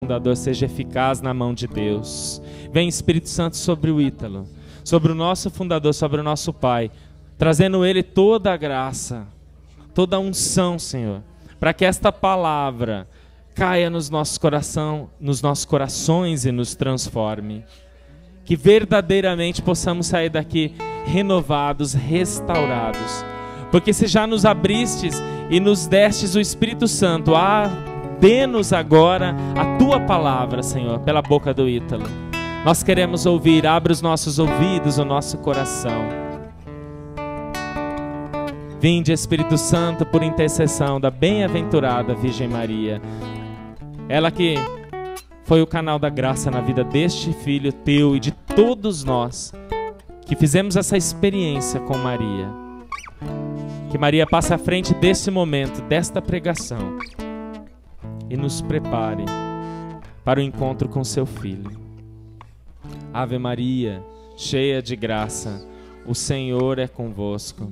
fundador seja eficaz na mão de Deus. Vem Espírito Santo sobre o Ítalo, sobre o nosso fundador, sobre o nosso Pai, trazendo ele toda a graça, toda a unção, Senhor, para que esta palavra caia nos nossos corações e nos transforme. Que verdadeiramente possamos sair daqui renovados, restaurados. Porque se já nos abristes e nos destes o Espírito Santo, dê-nos agora a Tua palavra, Senhor, pela boca do Ítalo. Nós queremos ouvir, abre os nossos ouvidos, o nosso coração. Vinde, Espírito Santo, por intercessão da bem-aventurada Virgem Maria. Ela que foi o canal da graça na vida deste filho teu e de todos nós que fizemos essa experiência com Maria. Que Maria passe à frente desse momento, desta pregação, e nos prepare para o encontro com seu filho. Ave Maria, cheia de graça, o Senhor é convosco.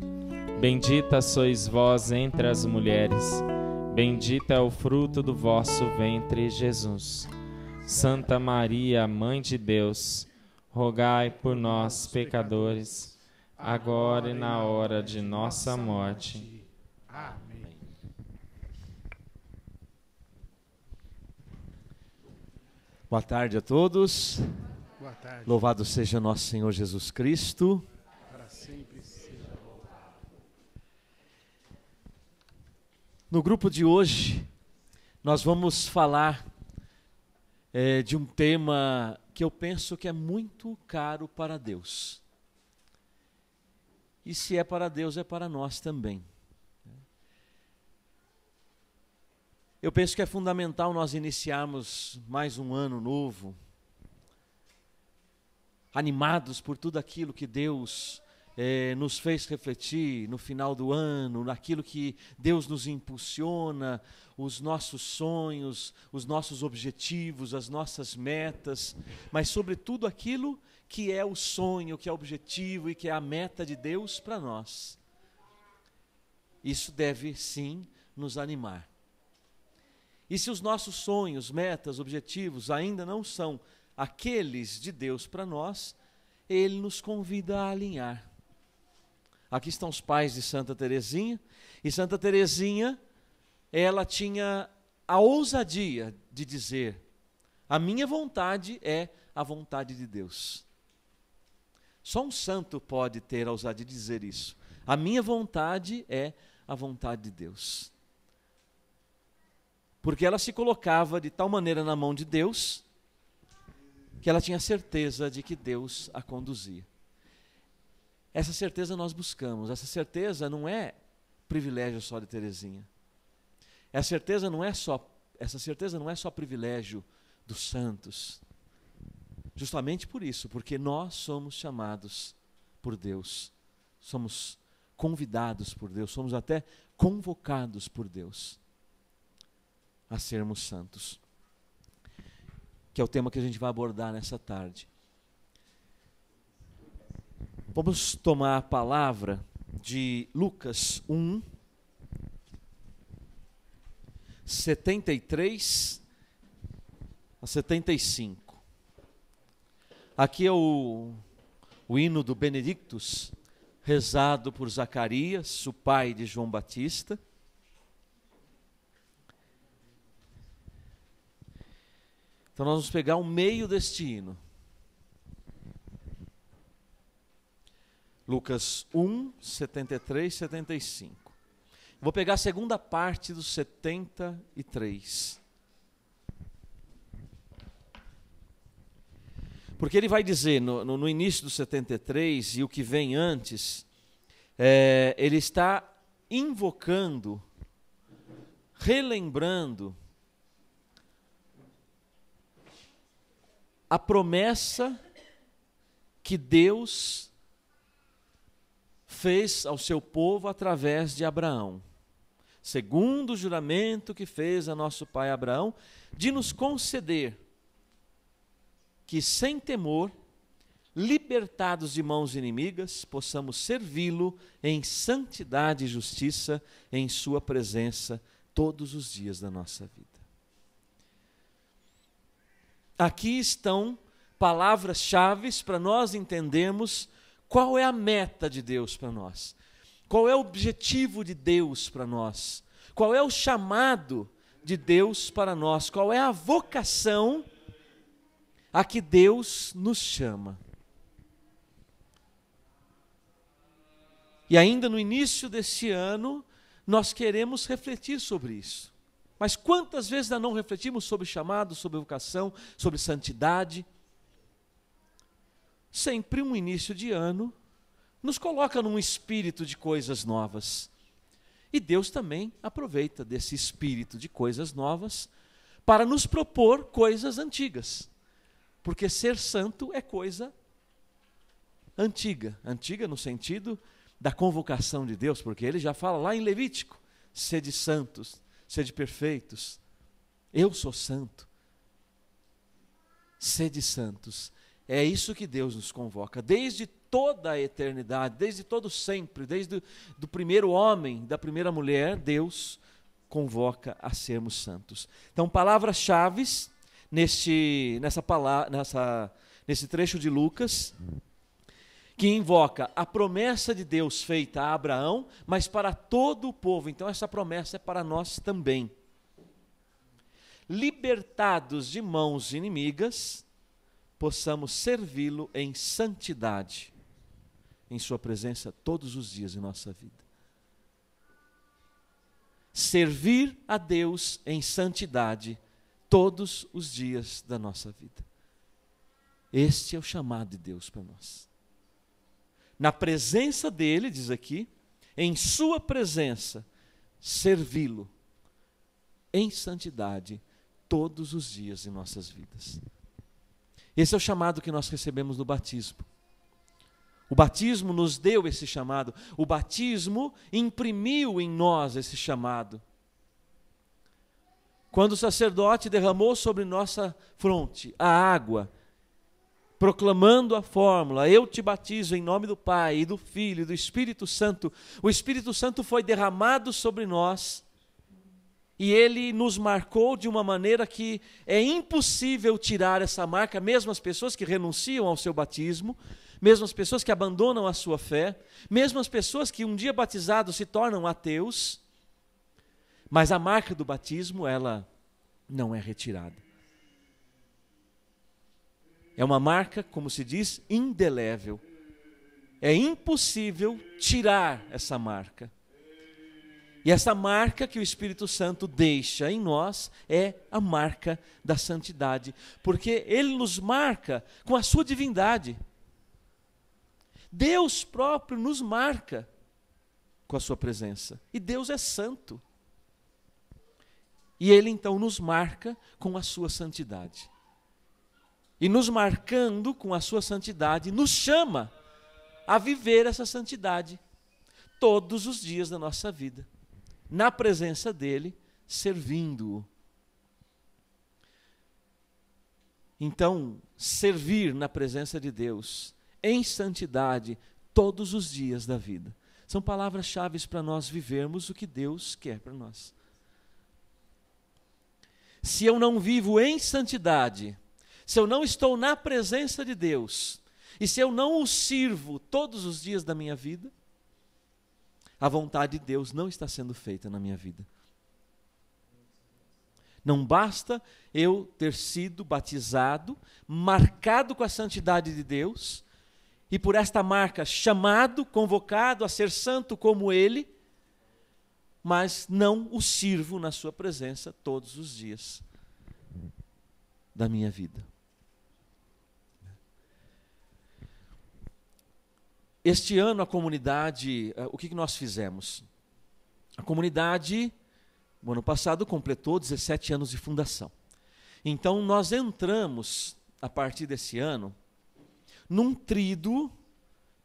Bendita sois vós entre as mulheres, bendito é o fruto do vosso ventre, Jesus. Santa Maria, Mãe de Deus, rogai por nós, pecadores, agora e na hora de nossa morte. Amém. Boa tarde a todos. Boa tarde. Louvado seja nosso Senhor Jesus Cristo. Para sempre seja louvado. No grupo de hoje, nós vamos falar de um tema que eu penso que é muito caro para Deus. E se é para Deus, é para nós também. Eu penso que é fundamental nós iniciarmos mais um ano novo, animados por tudo aquilo que Deus nos fez refletir no final do ano, naquilo que Deus nos impulsiona, os nossos sonhos, os nossos objetivos, as nossas metas, mas sobretudo aquilo que é o sonho, que é o objetivo e que é a meta de Deus para nós. Isso deve sim nos animar. E se os nossos sonhos, metas, objetivos ainda não são aqueles de Deus para nós, Ele nos convida a alinhar. Aqui estão os pais de Santa Teresinha, e Santa Teresinha, ela tinha a ousadia de dizer: a minha vontade é a vontade de Deus. Só um santo pode ter a ousadia de dizer isso. A minha vontade é a vontade de Deus. Porque ela se colocava de tal maneira na mão de Deus, que ela tinha certeza de que Deus a conduzia. Essa certeza nós buscamos. Essa certeza não é privilégio só de Teresinha. Essa certeza não é só privilégio dos santos. Justamente por isso, porque nós somos chamados por Deus. Somos convidados por Deus, somos até convocados por Deus a sermos santos. Que é o tema que a gente vai abordar nessa tarde. Vamos tomar a palavra de Lucas 1, 73 a 75. Aqui é o hino do Benedictus, rezado por Zacarias, o pai de João Batista. Então nós vamos pegar o meio deste hino. Lucas 1, 73, 75. Vou pegar a segunda parte do 73. Porque ele vai dizer, no início do 73, e o que vem antes, ele está invocando, relembrando a promessa que Deus fez ao seu povo através de Abraão, segundo o juramento que fez a nosso pai Abraão, de nos conceder que sem temor, libertados de mãos inimigas, possamos servi-lo em santidade e justiça em sua presença todos os dias da nossa vida. aqui estão palavras-chave para nós entendermos qual é a meta de Deus para nós, qual é o objetivo de Deus para nós, qual é o chamado de Deus para nós, qual é a vocação a que Deus nos chama. E ainda no início desse ano, nós queremos refletir sobre isso. Mas quantas vezes ainda não refletimos sobre chamado, sobre vocação, sobre santidade? Sempre um início de ano nos coloca num espírito de coisas novas. E Deus também aproveita desse espírito de coisas novas para nos propor coisas antigas. Porque ser santo é coisa antiga. Antiga no sentido da convocação de Deus, porque ele já fala lá em Levítico: sede santos, sede perfeitos, eu sou santo. Sede santos. É isso que Deus nos convoca, desde toda a eternidade, desde todo sempre, desde do primeiro homem, da primeira mulher, Deus convoca a sermos santos. Então, palavras-chave nesse trecho de Lucas, que invoca a promessa de Deus feita a Abraão, mas para todo o povo. Então essa promessa é para nós também. Libertados de mãos inimigas, possamos servi-lo em santidade, em sua presença todos os dias em nossa vida. Servir a Deus em santidade todos os dias da nossa vida. Este é o chamado de Deus para nós. Na presença dele, diz aqui, em sua presença, servi-lo em santidade todos os dias em nossas vidas. Esse é o chamado que nós recebemos no batismo. O batismo nos deu esse chamado. O batismo imprimiu em nós esse chamado. Quando o sacerdote derramou sobre nossa fronte a água, proclamando a fórmula: eu te batizo em nome do Pai, e do Filho, e do Espírito Santo. O Espírito Santo foi derramado sobre nós, e ele nos marcou de uma maneira que é impossível tirar essa marca, mesmo as pessoas que renunciam ao seu batismo, mesmo as pessoas que abandonam a sua fé, mesmo as pessoas que um dia batizados se tornam ateus, mas a marca do batismo, ela não é retirada. É uma marca, como se diz, indelével. É impossível tirar essa marca. E essa marca que o Espírito Santo deixa em nós é a marca da santidade, porque ele nos marca com a sua divindade. Deus próprio nos marca com a sua presença. E Deus é santo. E ele então nos marca com a sua santidade. E nos marcando com a sua santidade, nos chama a viver essa santidade todos os dias da nossa vida, na presença dele, servindo-o. Então, servir na presença de Deus, em santidade, todos os dias da vida, são palavras-chave para nós vivermos o que Deus quer para nós. Se eu não vivo em santidade, se eu não estou na presença de Deus, e se eu não o sirvo todos os dias da minha vida, a vontade de Deus não está sendo feita na minha vida. Não basta eu ter sido batizado, marcado com a santidade de Deus, e por esta marca chamado, convocado a ser santo como Ele, mas não o sirvo na sua presença todos os dias da minha vida. Este ano a comunidade, o que nós fizemos? A comunidade, no ano passado, completou 17 anos de fundação. Então nós entramos, a partir desse ano, num tríduo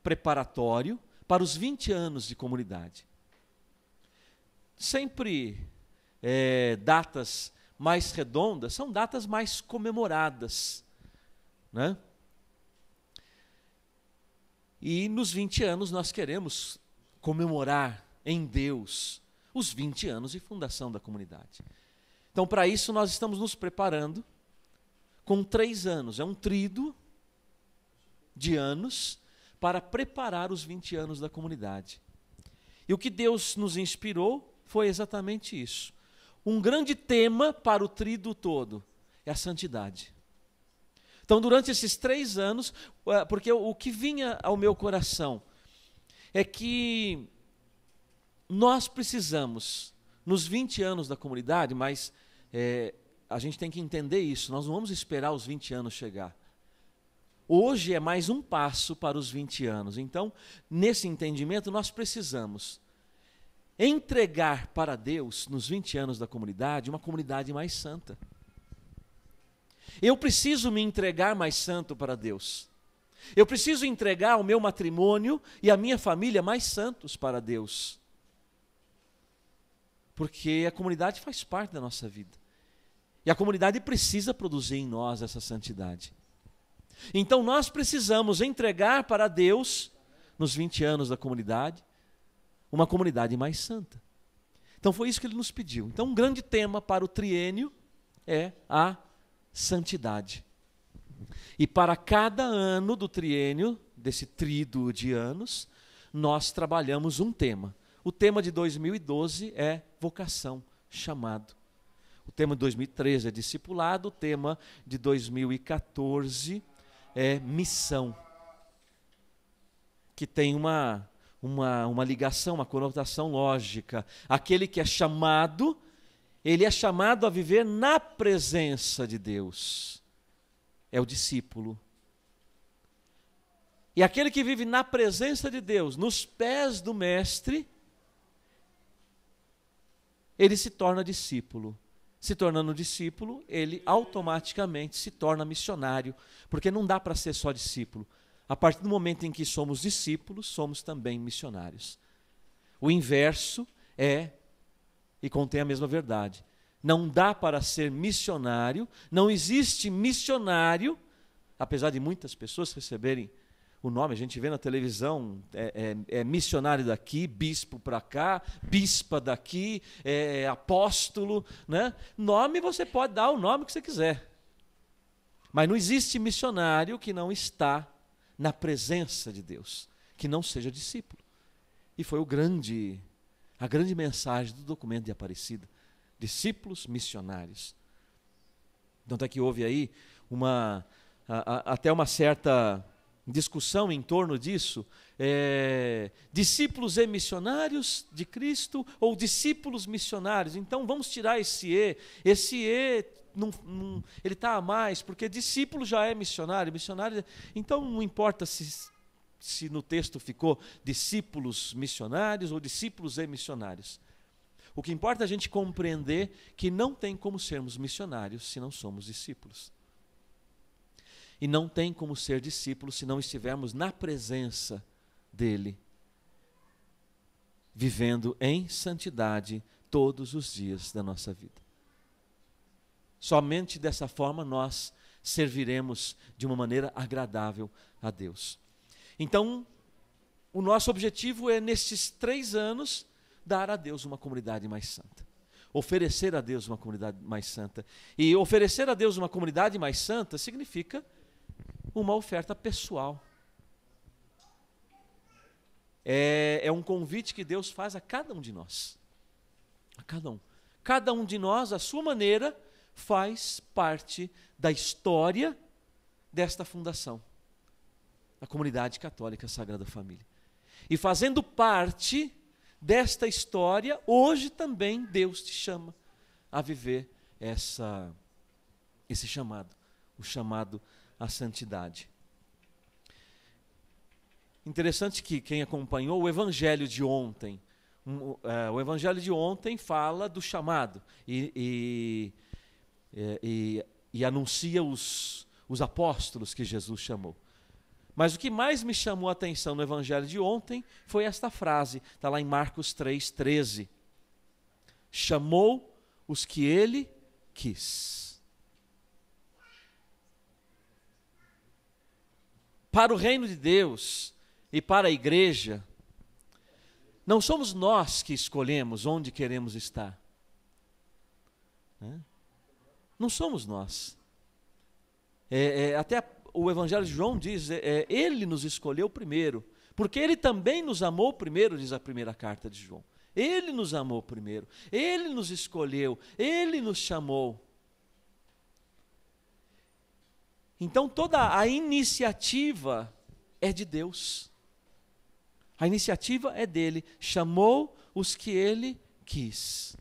preparatório para os 20 anos de comunidade. Sempre datas mais redondas, são datas mais comemoradas, né? E nos 20 anos nós queremos comemorar em Deus os 20 anos de fundação da comunidade. Então, para isso, nós estamos nos preparando com 3 anos. É um tríduo de anos para preparar os 20 anos da comunidade. E o que Deus nos inspirou foi exatamente isso. Um grande tema para o tríduo todo é a santidade. Então, durante esses 3 anos, porque o que vinha ao meu coração é que nós precisamos, nos 20 anos da comunidade, mas a gente tem que entender isso, nós não vamos esperar os 20 anos chegar. Hoje é mais um passo para os 20 anos. Então, nesse entendimento, nós precisamos entregar para Deus, nos 20 anos da comunidade, uma comunidade mais santa. Eu preciso me entregar mais santo para Deus. Eu preciso entregar o meu matrimônio e a minha família mais santos para Deus. Porque a comunidade faz parte da nossa vida. E a comunidade precisa produzir em nós essa santidade. Então nós precisamos entregar para Deus, nos 20 anos da comunidade, uma comunidade mais santa. Então foi isso que ele nos pediu. Então um grande tema para o triênio é a santidade. E para cada ano do triênio, desse tríduo de anos, nós trabalhamos um tema. O tema de 2012 é vocação, chamado. O tema de 2013 é discipulado, o tema de 2014 é missão, que tem uma ligação, uma conotação lógica. Aquele que é chamado, ele é chamado a viver na presença de Deus. É o discípulo. E aquele que vive na presença de Deus, nos pés do Mestre, ele se torna discípulo. Se tornando discípulo, ele automaticamente se torna missionário, porque não dá para ser só discípulo. A partir do momento em que somos discípulos, somos também missionários. O inverso e contém a mesma verdade. Não dá para ser missionário, não existe missionário, apesar de muitas pessoas receberem o nome, a gente vê na televisão, missionário daqui, bispo para cá, bispa daqui, apóstolo, né? Nome você pode dar o nome que você quiser. Mas não existe missionário que não está na presença de Deus, que não seja discípulo. E foi a grande mensagem do documento de Aparecida. Discípulos missionários. Então até que houve aí até uma certa discussão em torno disso, discípulos e missionários de Cristo ou discípulos missionários. Então vamos tirar esse E ele está a mais, porque discípulo já é missionário, então não importa se no texto ficou discípulos missionários ou discípulos e missionários. O que importa é a gente compreender que não tem como sermos missionários se não somos discípulos. E não tem como ser discípulos se não estivermos na presença dele, vivendo em santidade todos os dias da nossa vida. Somente dessa forma nós serviremos de uma maneira agradável a Deus. Então, o nosso objetivo é, nesses 3 anos, dar a Deus uma comunidade mais santa. Oferecer a Deus uma comunidade mais santa. E oferecer a Deus uma comunidade mais santa significa uma oferta pessoal. É um convite que Deus faz a cada um de nós. A cada um. Cada um de nós, à sua maneira, faz parte da história desta fundação, a Comunidade Católica Sagrada Família. E fazendo parte desta história, hoje também Deus te chama a viver esse chamado, o chamado à santidade. Interessante que quem acompanhou o Evangelho de ontem, o Evangelho de ontem fala do chamado e anuncia os apóstolos que Jesus chamou. Mas o que mais me chamou a atenção no Evangelho de ontem foi esta frase, está lá em Marcos 3,13. Chamou os que ele quis. Para o reino de Deus e para a igreja, não somos nós que escolhemos onde queremos estar. Não somos nós. Até o Evangelho de João diz, ele nos escolheu primeiro, porque ele também nos amou primeiro, diz a primeira carta de João. Ele nos amou primeiro, ele nos escolheu, ele nos chamou. Então toda a iniciativa é de Deus. A iniciativa é dele, chamou os que ele quis.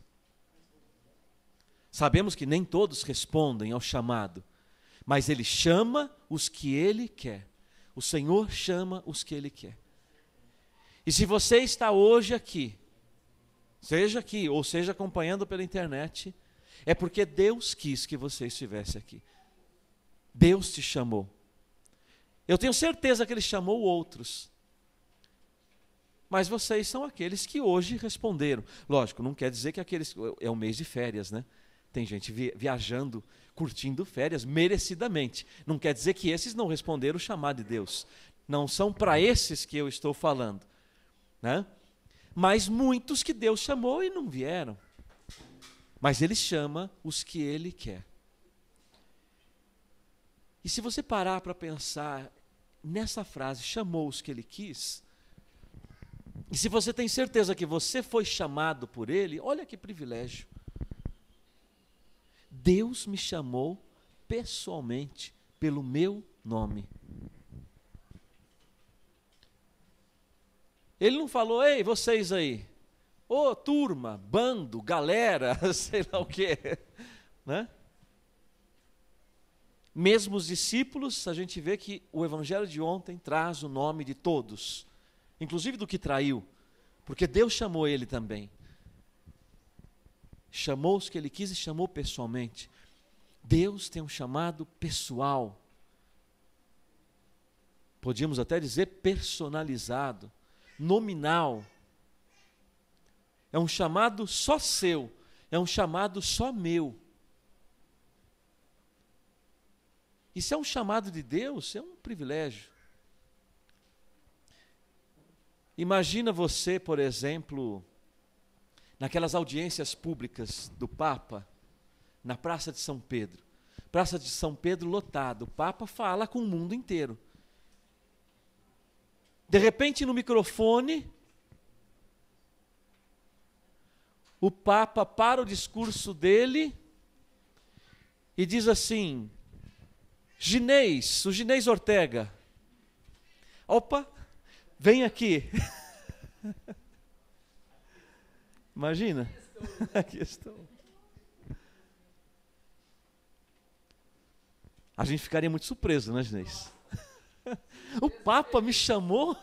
Sabemos que nem todos respondem ao chamado, mas ele chama os que ele quer. O Senhor chama os que ele quer. E se você está hoje aqui, seja aqui ou seja acompanhando pela internet, é porque Deus quis que você estivesse aqui. Deus te chamou. Eu tenho certeza que ele chamou outros. Mas vocês são aqueles que hoje responderam. Lógico, não quer dizer que aqueles... É um mês de férias, né? Tem gente viajando, curtindo férias, merecidamente. Não quer dizer que esses não responderam o chamado de Deus. Não são para esses que eu estou falando, né? Mas muitos que Deus chamou e não vieram. Mas ele chama os que ele quer. E se você parar para pensar nessa frase, chamou os que ele quis, e se você tem certeza que você foi chamado por ele, olha que privilégio. Deus me chamou pessoalmente pelo meu nome. Ele não falou, ei, vocês aí, ô turma, bando, galera, sei lá o quê, né? Mesmo os discípulos, a gente vê que o evangelho de ontem traz o nome de todos, inclusive do que traiu, porque Deus chamou ele também. Chamou os que ele quis e chamou pessoalmente. Deus tem um chamado pessoal. Podíamos até dizer personalizado, nominal. É um chamado só seu, é um chamado só meu. E se é um chamado de Deus, é um privilégio. Imagina você, por exemplo, naquelas audiências públicas do Papa, na Praça de São Pedro. Praça de São Pedro lotado, o Papa fala com o mundo inteiro. De repente, no microfone, o Papa para o discurso dele e diz assim, o Ginês Ortega, opa, vem aqui. Imagina. Aqui estou. A gente ficaria muito surpreso, né, Ginês? O Papa me chamou?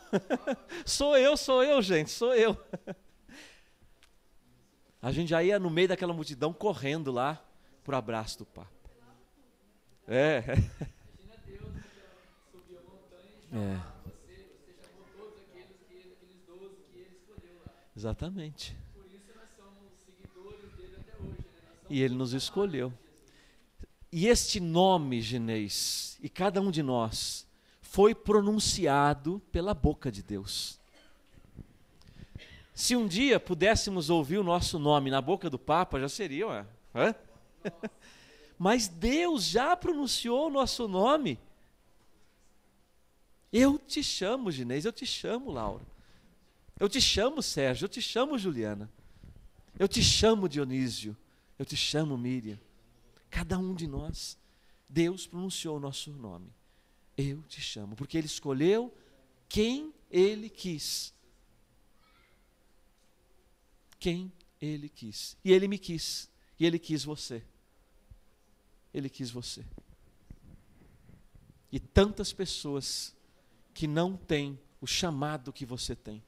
Sou eu, gente, sou eu. A gente já ia no meio daquela multidão correndo lá para o abraço do Papa. É. Exatamente. Por isso nós somos seguidores dele até hoje. E ele nos escolheu. E este nome, Ginês, e cada um de nós, foi pronunciado pela boca de Deus. Se um dia pudéssemos ouvir o nosso nome na boca do Papa, já seria, ué. Hã? Mas Deus já pronunciou o nosso nome. Eu te chamo, Ginês, eu te chamo, Laura. Eu te chamo, Sérgio, eu te chamo, Juliana. Eu te chamo, Dionísio. Eu te chamo, Miriam. Cada um de nós, Deus pronunciou o nosso nome. Eu te chamo, porque Ele escolheu quem Ele quis. Quem Ele quis. E Ele me quis. E Ele quis você. Ele quis você. E tantas pessoas que não têm o chamado que você tem.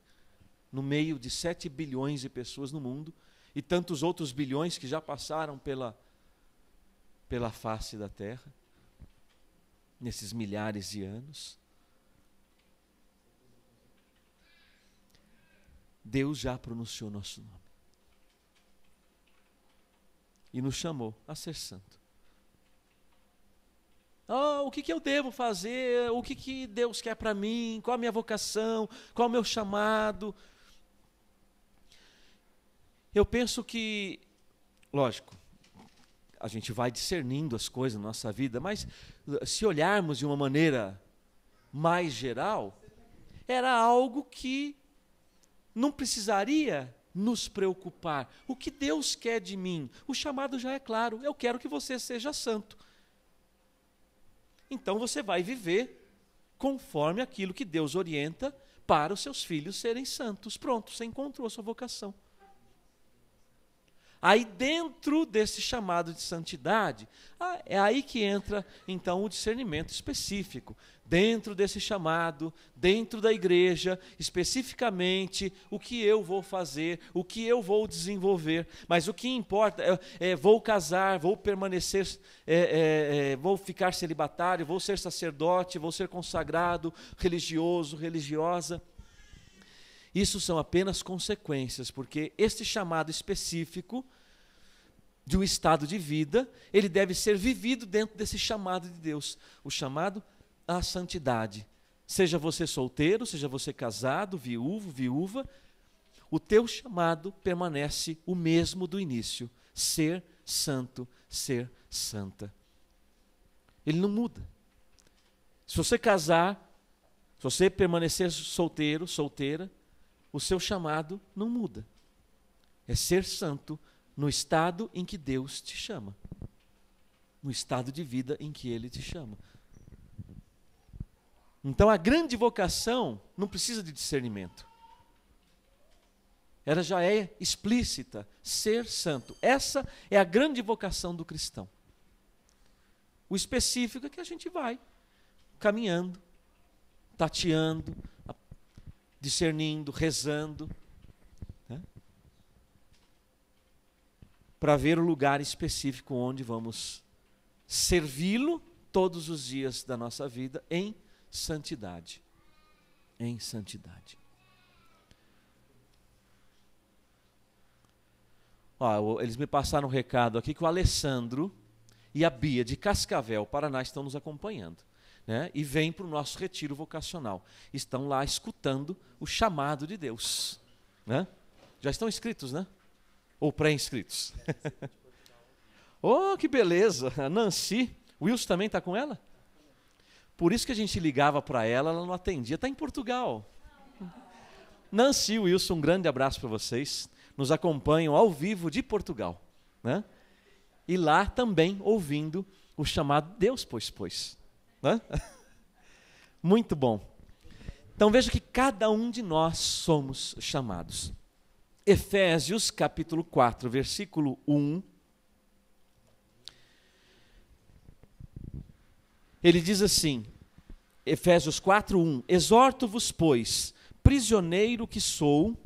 No meio de 7 bilhões de pessoas no mundo, e tantos outros bilhões que já passaram pela face da terra, nesses milhares de anos. Deus já pronunciou nosso nome. E nos chamou a ser santo. O que eu devo fazer? O que Deus quer para mim? Qual a minha vocação? Qual o meu chamado? Eu penso que, lógico, a gente vai discernindo as coisas na nossa vida, mas se olharmos de uma maneira mais geral, era algo que não precisaria nos preocupar. O que Deus quer de mim? O chamado já é claro, eu quero que você seja santo. Então você vai viver conforme aquilo que Deus orienta para os seus filhos serem santos. Pronto, você encontrou a sua vocação. Aí dentro desse chamado de santidade, é aí que entra então o discernimento específico. Dentro desse chamado, dentro da igreja, especificamente o que eu vou fazer, o que eu vou desenvolver. Mas o que importa é vou casar, vou permanecer, vou ficar celibatário, vou ser sacerdote, vou ser consagrado, religioso, religiosa. Isso são apenas consequências, porque este chamado específico de um estado de vida, ele deve ser vivido dentro desse chamado de Deus, o chamado à santidade. Seja você solteiro, seja você casado, viúvo, viúva, o teu chamado permanece o mesmo do início, ser santo, ser santa. Ele não muda. Se você casar, se você permanecer solteiro, solteira, o seu chamado não muda. É ser santo no estado em que Deus te chama. No estado de vida em que Ele te chama. Então a grande vocação não precisa de discernimento. Ela já é explícita, ser santo. Essa é a grande vocação do cristão. O específico é que a gente vai caminhando, tateando, discernindo, rezando, né? Para ver o lugar específico onde vamos servi-lo todos os dias da nossa vida em santidade. Em santidade. Eles me passaram um recado aqui que o Alessandro e a Bia de Cascavel, Paraná, estão nos acompanhando. Né? E vêm para o nosso retiro vocacional. Estão lá escutando o chamado de Deus. Né? Já estão inscritos, né? Ou pré-inscritos? Oh, que beleza! A Nancy, o Wilson também está com ela? Por isso que a gente ligava para ela, ela não atendia. Está em Portugal. Nancy e Wilson, um grande abraço para vocês. Nos acompanham ao vivo de Portugal. Né? E lá também ouvindo o chamado Deus, pois. Né? Muito bom. Então veja que cada um de nós somos chamados. Efésios capítulo 4, versículo 1. Ele diz assim, Efésios 4, 1. Exorto-vos, pois, prisioneiro que sou,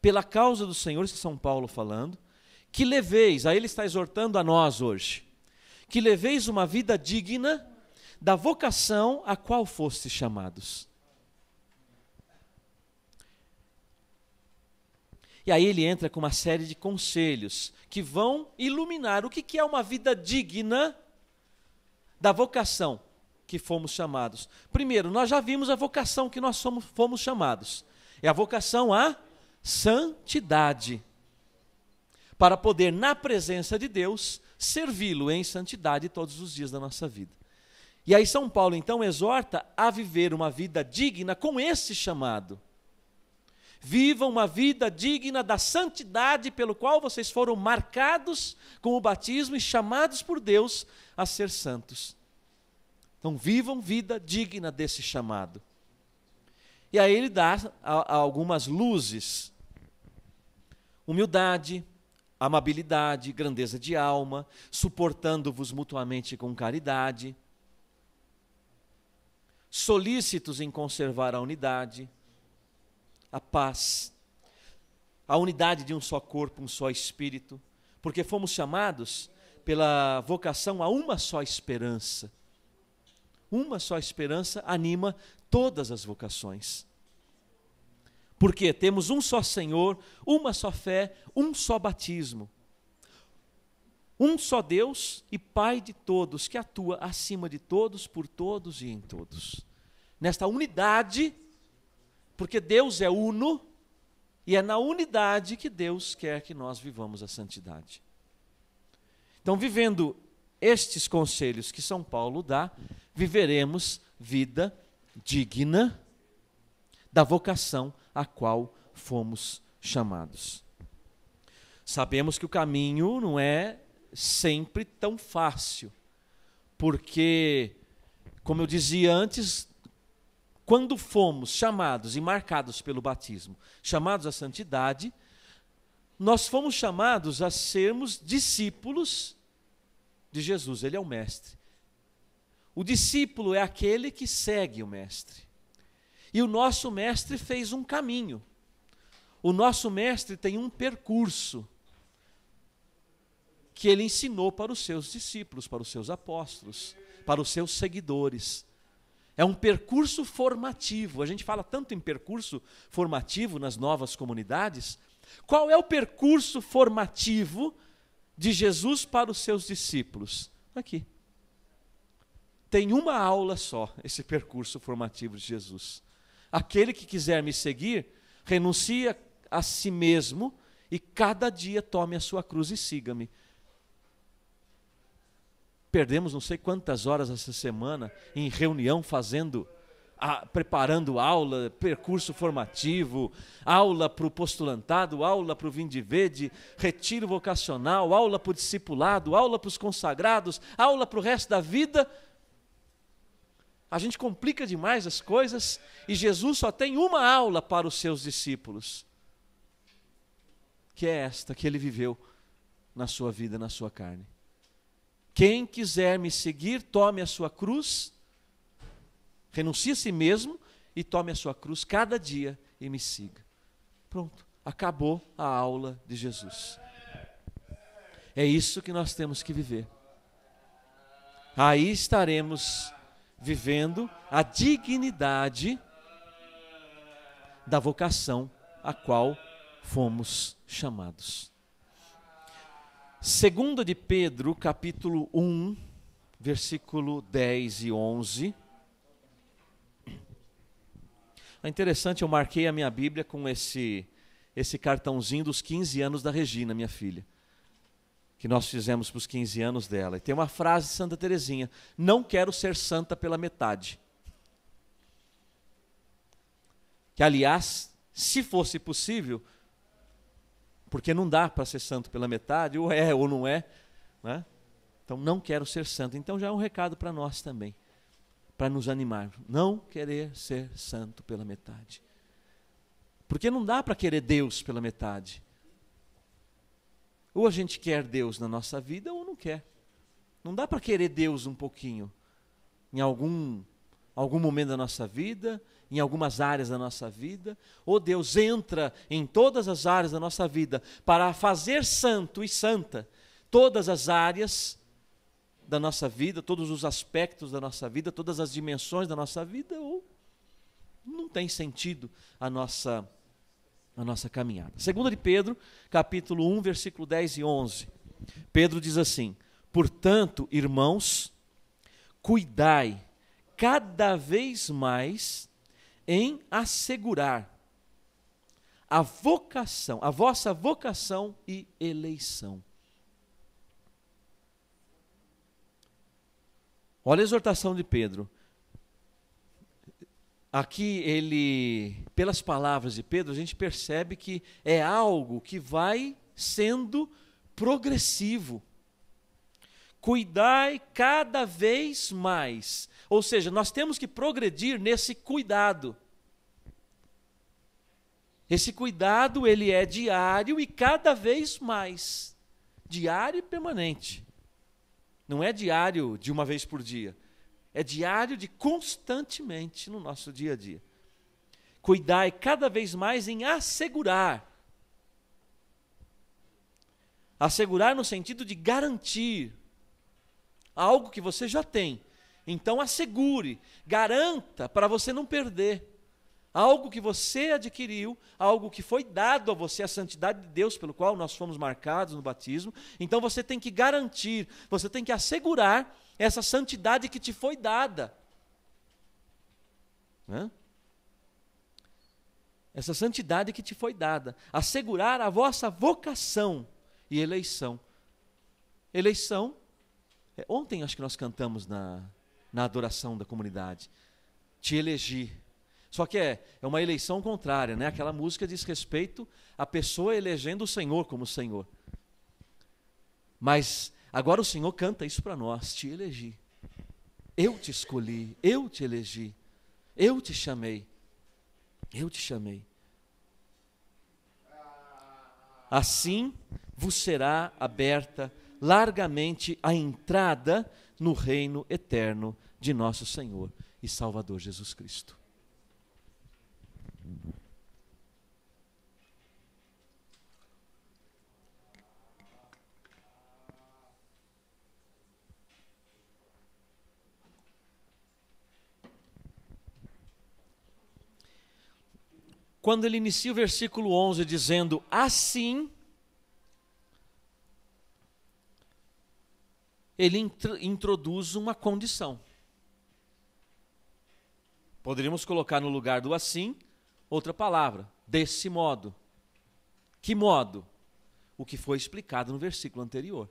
pela causa do Senhor, isso é São Paulo falando, que leveis, aí ele está exortando a nós hoje, que leveis uma vida digna da vocação a qual fostes chamados. E aí ele entra com uma série de conselhos que vão iluminar o que é uma vida digna da vocação que fomos chamados. Primeiro, nós já vimos a vocação que nós fomos chamados. É a vocação à santidade. Para poder, na presença de Deus, servi-lo em santidade todos os dias da nossa vida. E aí São Paulo, então, exorta a viver uma vida digna com esse chamado. Vivam uma vida digna da santidade pelo qual vocês foram marcados com o batismo e chamados por Deus a ser santos. Então, vivam vida digna desse chamado. E aí ele dá algumas luzes. Humildade, amabilidade, grandeza de alma, suportando-vos mutuamente com caridade, solícitos em conservar a unidade, a paz, a unidade de um só corpo, um só espírito, porque fomos chamados pela vocação a uma só esperança. Uma só esperança anima todas as vocações. Porque temos um só Senhor, uma só fé, um só batismo. Um só Deus e Pai de todos, que atua acima de todos, por todos e em todos. Nesta unidade, porque Deus é uno, e é na unidade que Deus quer que nós vivamos a santidade. Então, vivendo estes conselhos que São Paulo dá, viveremos vida digna da vocação a qual fomos chamados. Sabemos que o caminho não é sempre tão fácil, porque, como eu dizia antes, quando fomos chamados e marcados pelo batismo, chamados à santidade, nós fomos chamados a sermos discípulos de Jesus. Ele é o mestre. O discípulo é aquele que segue o mestre. E o nosso mestre fez um caminho. O nosso mestre tem um percurso que ele ensinou para os seus discípulos, para os seus apóstolos, para os seus seguidores. É um percurso formativo. A gente fala tanto em percurso formativo nas novas comunidades. Qual é o percurso formativo de Jesus para os seus discípulos? Aqui. Tem uma aula só, esse percurso formativo de Jesus. Aquele que quiser me seguir, renuncia a si mesmo e cada dia tome a sua cruz e siga-me. Perdemos não sei quantas horas essa semana em reunião preparando aula, percurso formativo, aula para o postulantado, aula para o Vinde Vede, retiro vocacional, aula para o discipulado, aula para os consagrados, aula para o resto da vida. A gente complica demais as coisas e Jesus só tem uma aula para os seus discípulos, que é esta que ele viveu na sua vida, na sua carne. Quem quiser me seguir, tome a sua cruz, renuncie a si mesmo e tome a sua cruz cada dia e me siga. Pronto, acabou a aula de Jesus. É isso que nós temos que viver. Aí estaremos vivendo a dignidade da vocação a qual fomos chamados. 2 de Pedro, capítulo 1, versículo 10 e 11. É interessante, eu marquei a minha Bíblia com esse cartãozinho dos 15 anos da Regina, minha filha, que nós fizemos para os 15 anos dela. E tem uma frase de Santa Teresinha: não quero ser santa pela metade. Que, aliás, se fosse possível, porque não dá para ser santo pela metade, ou é ou não é, né? Então, não quero ser santo. Então, já é um recado para nós também, para nos animar. Não querer ser santo pela metade. Porque não dá para querer Deus pela metade. Ou a gente quer Deus na nossa vida ou não quer. Não dá para querer Deus um pouquinho em algum momento da nossa vida, em algumas áreas da nossa vida. Ou Deus entra em todas as áreas da nossa vida para fazer santo e santa todas as áreas da nossa vida, todos os aspectos da nossa vida, todas as dimensões da nossa vida, ou não tem sentido a nossa caminhada. 2 de Pedro, capítulo 1, versículo 10 e 11. Pedro diz assim: portanto, irmãos, cuidai cada vez mais em assegurar a vossa vocação e eleição. Olha a exortação de Pedro. Aqui, pelas palavras de Pedro, a gente percebe que é algo que vai sendo progressivo. Cuidai cada vez mais. Ou seja, nós temos que progredir nesse cuidado. Esse cuidado, ele é diário e cada vez mais. Diário e permanente. Não é diário de uma vez por dia. É diário de constantemente no nosso dia a dia. Cuidai cada vez mais em assegurar. Assegurar no sentido de garantir algo que você já tem. Então assegure, garanta para você não perder. Algo que você adquiriu, algo que foi dado a você, a santidade de Deus pelo qual nós fomos marcados no batismo. Então você tem que garantir, você tem que assegurar essa santidade que te foi dada. Essa santidade que te foi dada. Assegurar a vossa vocação e eleição. Eleição. Ontem acho que nós cantamos na adoração da comunidade. Te elegi. Só que é uma eleição contrária, né? Aquela música diz respeito à pessoa elegendo o Senhor como Senhor. Mas agora o Senhor canta isso para nós. Te elegi. Eu te escolhi. Eu te elegi. Eu te chamei. Eu te chamei. Assim vos será aberta largamente a entrada no reino eterno de nosso Senhor e Salvador Jesus Cristo. Quando ele inicia o versículo 11 dizendo, assim, ele introduz uma condição. Poderíamos colocar no lugar do assim, outra palavra, desse modo. Que modo? O que foi explicado no versículo anterior.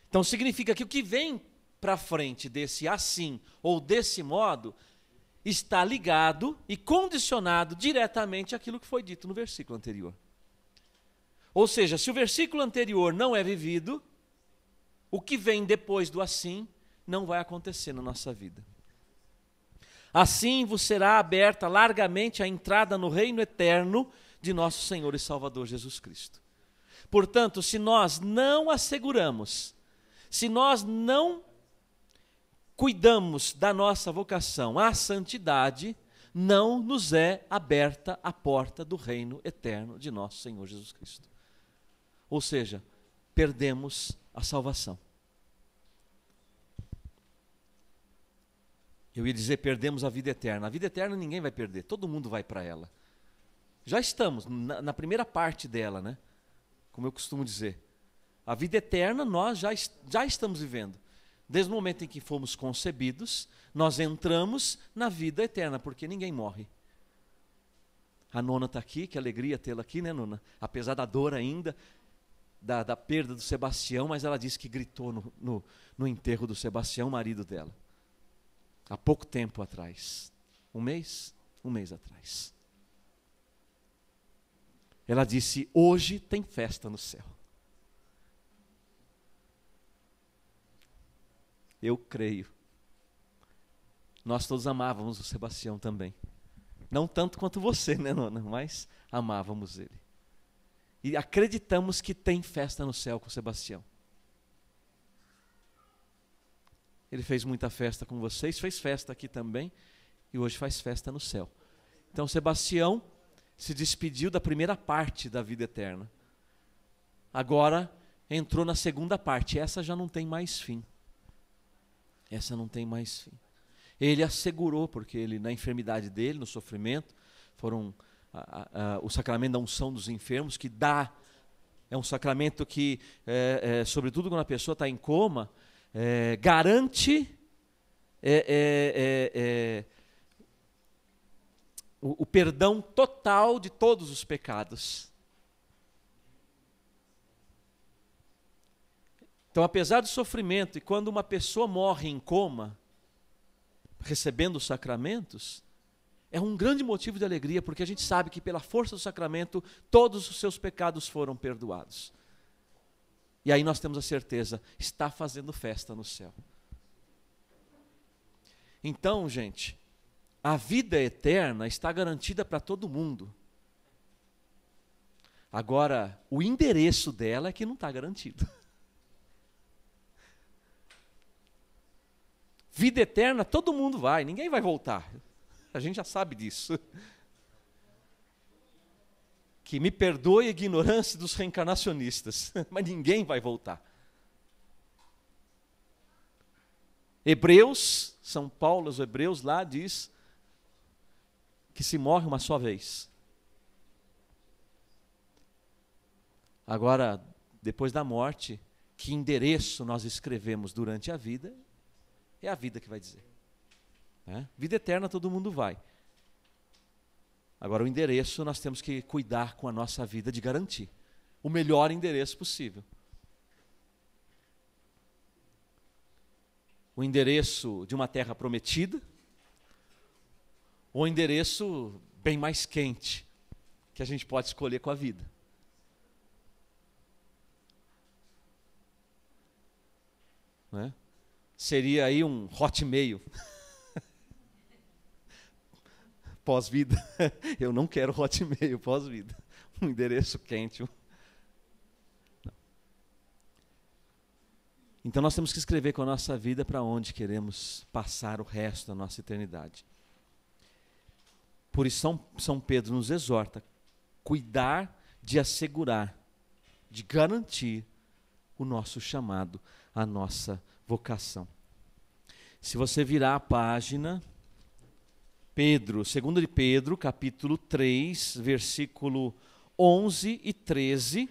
Então significa que o que vem para frente desse assim, ou desse modo, está ligado e condicionado diretamente àquilo que foi dito no versículo anterior. Ou seja, se o versículo anterior não é vivido, o que vem depois do assim não vai acontecer na nossa vida. Assim vos será aberta largamente a entrada no reino eterno de nosso Senhor e Salvador Jesus Cristo. Portanto, se nós não asseguramos, se nós não cuidamos da nossa vocação à santidade, não nos é aberta a porta do reino eterno de nosso Senhor Jesus Cristo. Ou seja, perdemos a salvação. Eu ia dizer, perdemos a vida eterna. A vida eterna ninguém vai perder, todo mundo vai para ela. Já estamos na primeira parte dela, né? Como eu costumo dizer. A vida eterna nós já estamos vivendo. Desde o momento em que fomos concebidos, nós entramos na vida eterna, porque ninguém morre. A Nona está aqui, que alegria tê-la aqui, né, Nona? Apesar da dor ainda, da perda do Sebastião, mas ela disse que gritou no enterro do Sebastião, marido dela. Há pouco tempo atrás. Um mês atrás. Ela disse, hoje tem festa no céu. Eu creio. Nós todos amávamos o Sebastião também. Não tanto quanto você, né, Nona? Mas amávamos ele. E acreditamos que tem festa no céu com o Sebastião. Ele fez muita festa com vocês, fez festa aqui também, e hoje faz festa no céu. Então, Sebastião se despediu da primeira parte da vida eterna. Agora entrou na segunda parte. Essa já não tem mais fim. Essa não tem mais fim. Ele assegurou, porque ele, na enfermidade dele, no sofrimento, o sacramento da unção dos enfermos, que é um sacramento que, sobretudo quando a pessoa está em coma, garante o perdão total de todos os pecados. Então, apesar do sofrimento, e quando uma pessoa morre em coma, recebendo os sacramentos, é um grande motivo de alegria, porque a gente sabe que pela força do sacramento, todos os seus pecados foram perdoados. E aí nós temos a certeza, está fazendo festa no céu. Então, gente, a vida eterna está garantida para todo mundo. Agora, o endereço dela é que não está garantido. Vida eterna, todo mundo vai, ninguém vai voltar. A gente já sabe disso. Que me perdoe a ignorância dos reencarnacionistas, mas ninguém vai voltar. Hebreus, São Paulo, os Hebreus lá diz que se morre uma só vez. Agora, depois da morte, que endereço nós escrevemos durante a vida, é a vida que vai dizer. Vida eterna todo mundo vai. Agora o endereço nós temos que cuidar com a nossa vida de garantir o melhor endereço possível. o endereço de uma terra prometida, ou o endereço bem mais quente, que a gente pode escolher com a vida. Não é? Seria aí um hotmail. Pós-vida. Eu não quero hotmail pós-vida. Um endereço quente. Não. Então nós temos que escrever com a nossa vida para onde queremos passar o resto da nossa eternidade. Por isso São Pedro nos exorta a cuidar de assegurar, de garantir o nosso chamado, a nossa vocação. Se você virar a página, Pedro, 2 de Pedro, capítulo 3, versículo 11 e 13.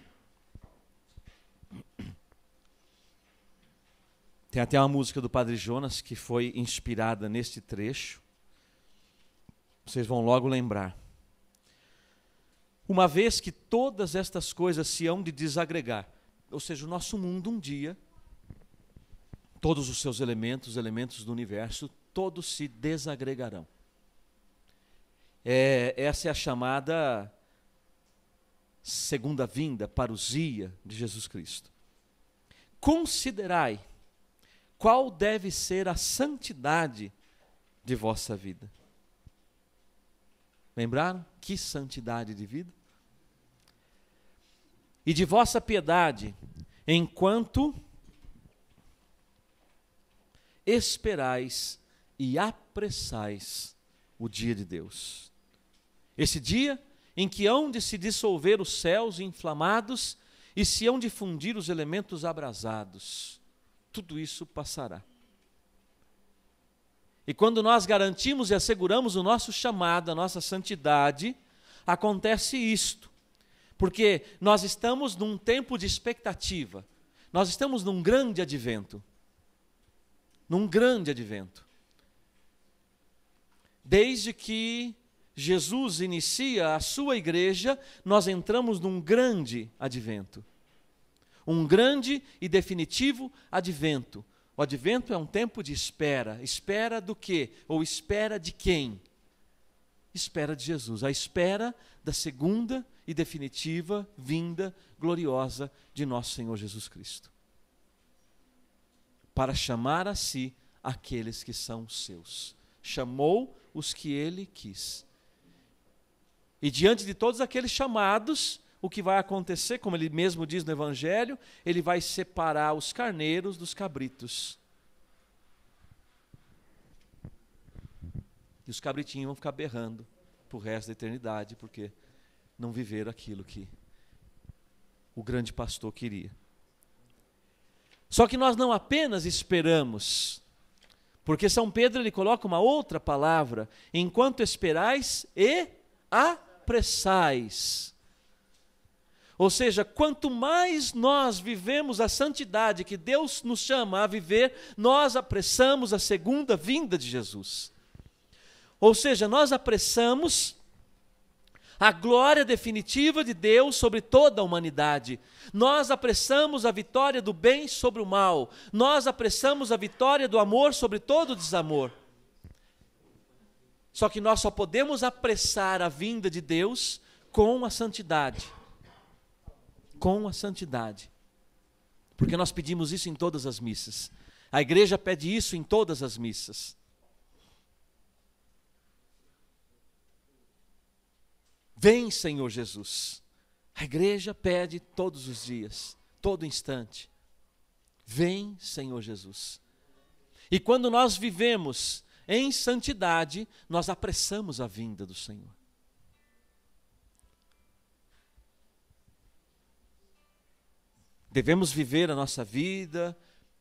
Tem até uma música do Padre Jonas que foi inspirada neste trecho. Vocês vão logo lembrar. Uma vez que todas estas coisas se hão de desagregar, ou seja, o nosso mundo um dia, todos os seus elementos, os elementos do universo, todos se desagregarão. Essa é a chamada segunda vinda, parousia de Jesus Cristo. Considerai qual deve ser a santidade de vossa vida. Lembraram? Que santidade de vida? E de vossa piedade, enquanto esperais e apressais o dia de Deus. Esse dia em que hão de se dissolver os céus inflamados e se hão de fundir os elementos abrasados. Tudo isso passará. E quando nós garantimos e asseguramos o nosso chamado, a nossa santidade, acontece isto. Porque nós estamos num tempo de expectativa. Nós estamos num grande advento. Num grande advento. Desde que Jesus inicia a sua igreja, nós entramos num grande advento. Um grande e definitivo advento. O advento é um tempo de espera. Espera do quê? Ou espera de quem? Espera de Jesus. A espera da segunda e definitiva vinda gloriosa de nosso Senhor Jesus Cristo. Para chamar a si aqueles que são seus. Chamou os que ele quis. E diante de todos aqueles chamados, o que vai acontecer, como ele mesmo diz no Evangelho, ele vai separar os carneiros dos cabritos. E os cabritinhos vão ficar berrando para o resto da eternidade, porque não viveram aquilo que o grande pastor queria. Só que nós não apenas esperamos, porque São Pedro ele coloca uma outra palavra, enquanto esperais e apressais. Ou seja, quanto mais nós vivemos a santidade que Deus nos chama a viver, nós apressamos a segunda vinda de Jesus. Ou seja, nós apressamos a glória definitiva de Deus sobre toda a humanidade. Nós apressamos a vitória do bem sobre o mal. Nós apressamos a vitória do amor sobre todo o desamor. Só que nós só podemos apressar a vinda de Deus com a santidade. Com a santidade. Porque nós pedimos isso em todas as missas. A igreja pede isso em todas as missas. Vem, Senhor Jesus. A igreja pede todos os dias, todo instante. Vem, Senhor Jesus. E quando nós vivemos em santidade, nós apressamos a vinda do Senhor. Devemos viver a nossa vida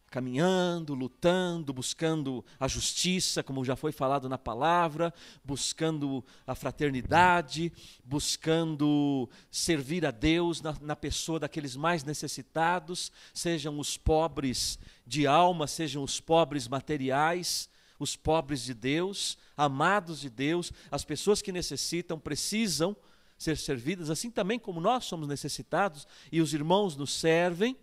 caminhando, lutando, buscando a justiça, como já foi falado na palavra, buscando a fraternidade, buscando servir a Deus na pessoa daqueles mais necessitados, sejam os pobres de alma, sejam os pobres materiais, os pobres de Deus, amados de Deus, as pessoas que necessitam, precisam ser servidas, assim também como nós somos necessitados e os irmãos nos servem,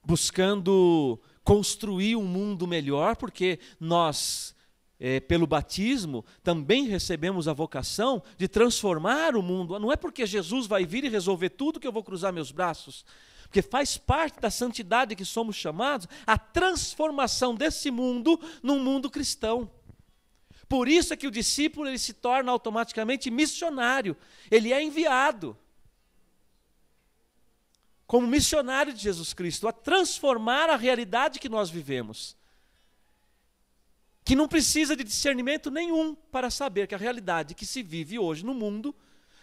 buscando construir um mundo melhor, porque nós, pelo batismo, também recebemos a vocação de transformar o mundo. Não é porque Jesus vai vir e resolver tudo que eu vou cruzar meus braços, porque faz parte da santidade que somos chamados, a transformação desse mundo num mundo cristão. Por isso é que o discípulo ele se torna automaticamente missionário, ele é enviado como missionário de Jesus Cristo, a transformar a realidade que nós vivemos, que não precisa de discernimento nenhum para saber que a realidade que se vive hoje no mundo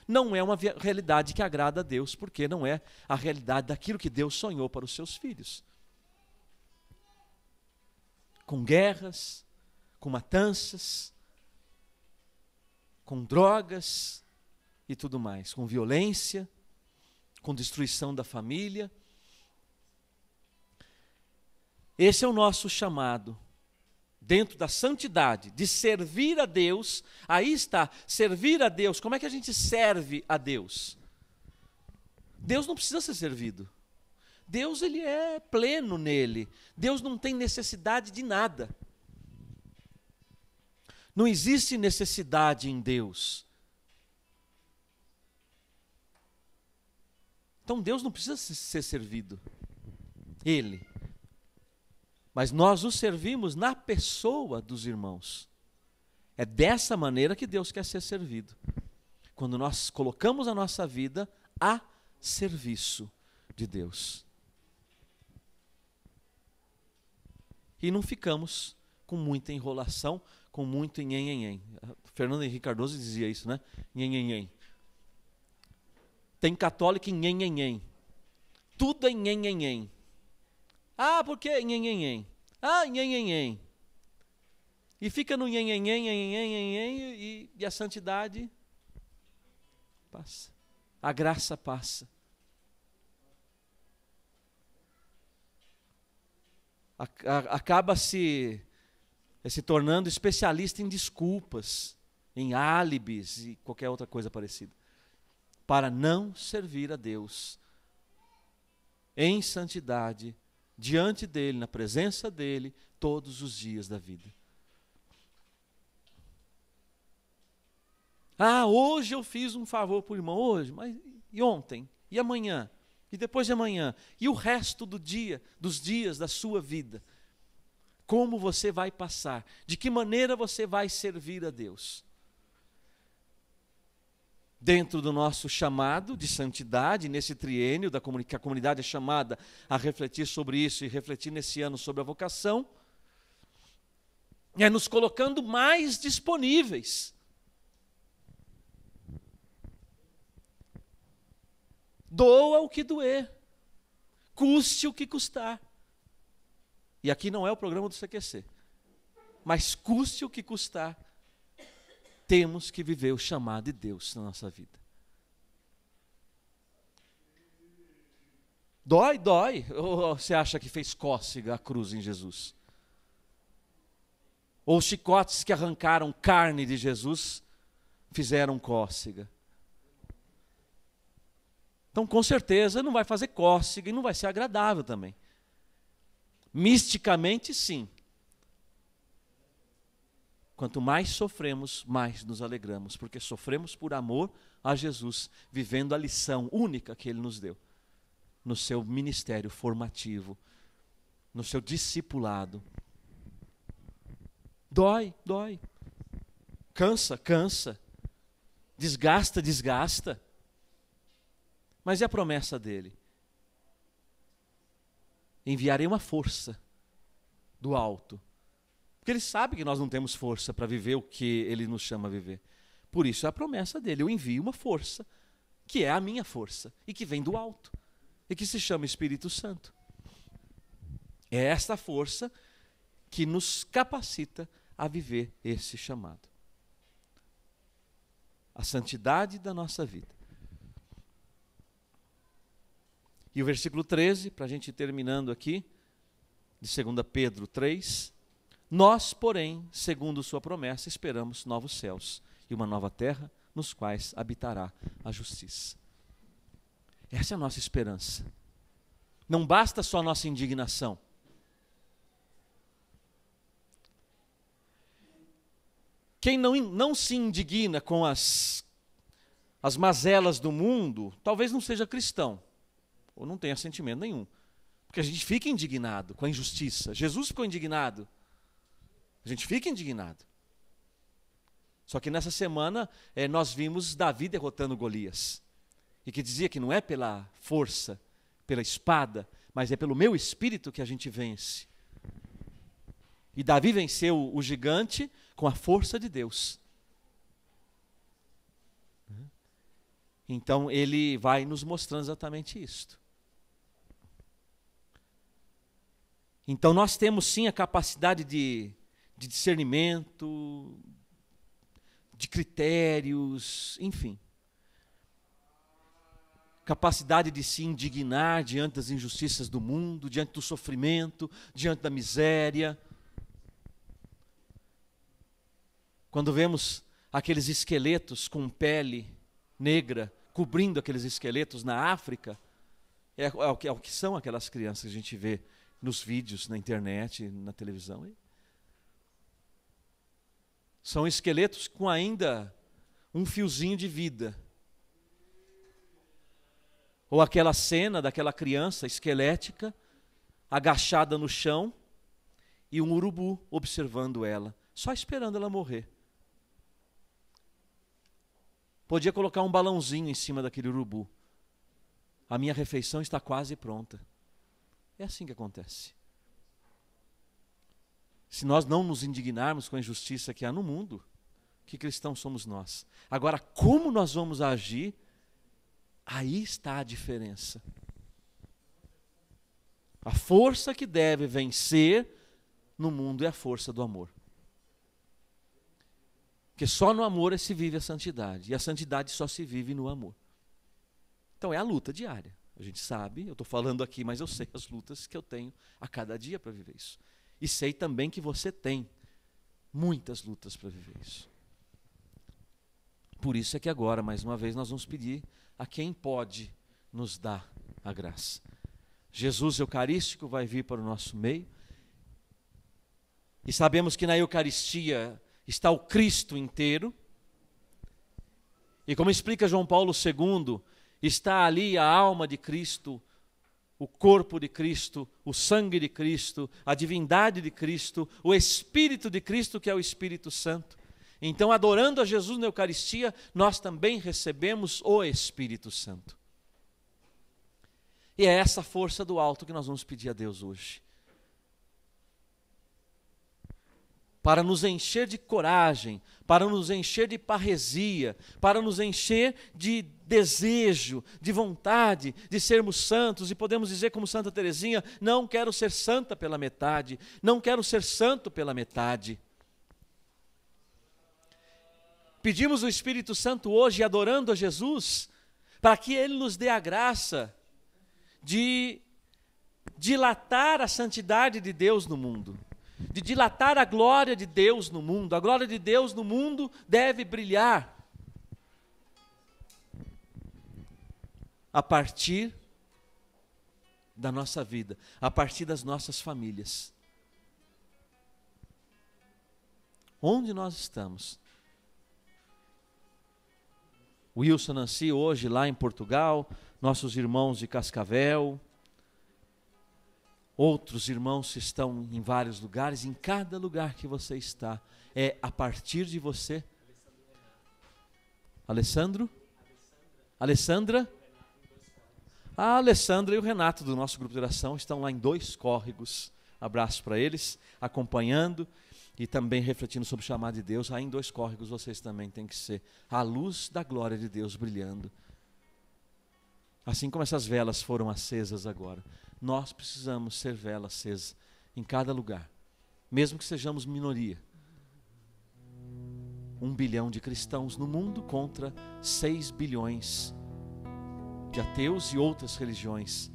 não é uma realidade que agrada a Deus, porque não é a realidade daquilo que Deus sonhou para os seus filhos. Com guerras, com matanças, com drogas e tudo mais, com violência, com destruição da família. Esse é o nosso chamado, dentro da santidade, de servir a Deus. Aí está, servir a Deus. Como é que a gente serve a Deus? Deus não precisa ser servido. Deus, ele é pleno nele. Deus não tem necessidade de nada. Não existe necessidade em Deus. Então Deus não precisa ser servido. Ele. Mas nós o servimos na pessoa dos irmãos. É dessa maneira que Deus quer ser servido. Quando nós colocamos a nossa vida a serviço de Deus. E não ficamos com muita enrolação, com muito nhen. Fernando Henrique Cardoso dizia isso, né? Nhen. Tem católico em nhen. Tudo é nhen. Ah, por que nhen? Ah, nhen. E fica no nhen e a santidade passa. A graça passa. Acaba se tornando especialista em desculpas, em álibis e qualquer outra coisa parecida, para não servir a Deus em santidade, diante dEle, na presença dEle, todos os dias da vida. Ah, hoje eu fiz um favor para o irmão, hoje, mas e ontem? E amanhã? E depois de amanhã? E o resto do dia, dos dias da sua vida? Como você vai passar? De que maneira você vai servir a Deus? Dentro do nosso chamado de santidade, nesse triênio, que a comunidade é chamada a refletir sobre isso e refletir nesse ano sobre a vocação, é nos colocando mais disponíveis. Doa o que doer, custe o que custar. E aqui não é o programa do CQC, mas custe o que custar, temos que viver o chamado de Deus na nossa vida. Dói. Ou você acha que fez cócega a cruz em Jesus? Ou os chicotes que arrancaram carne de Jesus fizeram cócega? Então, com certeza, não vai fazer cócega e não vai ser agradável também. Misticamente, sim. Quanto mais sofremos, mais nos alegramos, porque sofremos por amor a Jesus, vivendo a lição única que Ele nos deu, no seu ministério formativo, no seu discipulado. Dói. Cansa. Desgasta. Mas é a promessa dele. Enviarei uma força do alto. Porque ele sabe que nós não temos força para viver o que ele nos chama a viver. Por isso é a promessa dele. Eu envio uma força, que é a minha força, e que vem do alto, e que se chama Espírito Santo. É esta força que nos capacita a viver esse chamado. A santidade da nossa vida. E o versículo 13, para a gente ir terminando aqui, de 2 Pedro 3, nós, porém, segundo sua promessa, esperamos novos céus e uma nova terra, nos quais habitará a justiça. Essa é a nossa esperança. Não basta só a nossa indignação. Quem não se indigna com as mazelas do mundo, talvez não seja cristão, ou não tenha sentimento nenhum. Porque a gente fica indignado com a injustiça. Jesus ficou indignado. A gente fica indignado. Só que nessa semana nós vimos Davi derrotando Golias. E que dizia que não é pela força, pela espada, mas é pelo meu espírito que a gente vence. E Davi venceu o gigante com a força de Deus. Então ele vai nos mostrando exatamente isto. Então nós temos sim a capacidade de discernimento, de critérios, enfim. Capacidade de se indignar diante das injustiças do mundo, diante do sofrimento, diante da miséria. Quando vemos aqueles esqueletos com pele negra, cobrindo aqueles esqueletos na África, é o que são aquelas crianças que a gente vê nos vídeos, na internet, na televisão. São esqueletos com ainda um fiozinho de vida. Ou aquela cena daquela criança esquelética, agachada no chão, e um urubu observando ela, só esperando ela morrer. Podia colocar um balãozinho em cima daquele urubu. A minha refeição está quase pronta. É assim que acontece. Se nós não nos indignarmos com a injustiça que há no mundo, que cristãos somos nós? Agora, como nós vamos agir? Aí está a diferença. A força que deve vencer no mundo é a força do amor. Porque só no amor se vive a santidade. E a santidade só se vive no amor. Então é a luta diária. A gente sabe, eu estou falando aqui, mas eu sei as lutas que eu tenho a cada dia para viver isso. E sei também que você tem muitas lutas para viver isso. Por isso é que agora, mais uma vez, nós vamos pedir a quem pode nos dar a graça. Jesus Eucarístico vai vir para o nosso meio. E sabemos que na Eucaristia está o Cristo inteiro. E como explica João Paulo II, está ali a alma de Cristo, o corpo de Cristo, o sangue de Cristo, a divindade de Cristo, o Espírito de Cristo, que é o Espírito Santo. Então, adorando a Jesus na Eucaristia, nós também recebemos o Espírito Santo. E é essa força do alto que nós vamos pedir a Deus hoje. Para nos encher de coragem, para nos encher de parresia, para nos encher de desejo, de vontade de sermos santos, e podemos dizer como Santa Teresinha, não quero ser santa pela metade, não quero ser santo pela metade. Pedimos o Espírito Santo hoje, adorando a Jesus, para que Ele nos dê a graça de dilatar a santidade de Deus no mundo, de dilatar a glória de Deus no mundo. A glória de Deus no mundo deve brilhar a partir da nossa vida, a partir das nossas famílias. Onde nós estamos? Wilson Nancy hoje lá em Portugal, nossos irmãos de Cascavel, outros irmãos que estão em vários lugares, em cada lugar que você está, é a partir de você. Alessandro? Alessandra? A Alessandra e o Renato do nosso grupo de oração estão lá em 2 Córregos. Abraço para eles, acompanhando e também refletindo sobre o chamado de Deus. Aí em 2 Córregos vocês também têm que ser a luz da glória de Deus brilhando. Assim como essas velas foram acesas agora, nós precisamos ser vela acesa em cada lugar, mesmo que sejamos minoria. 1 bilhão de cristãos no mundo contra 6 bilhões de ateus e outras religiões,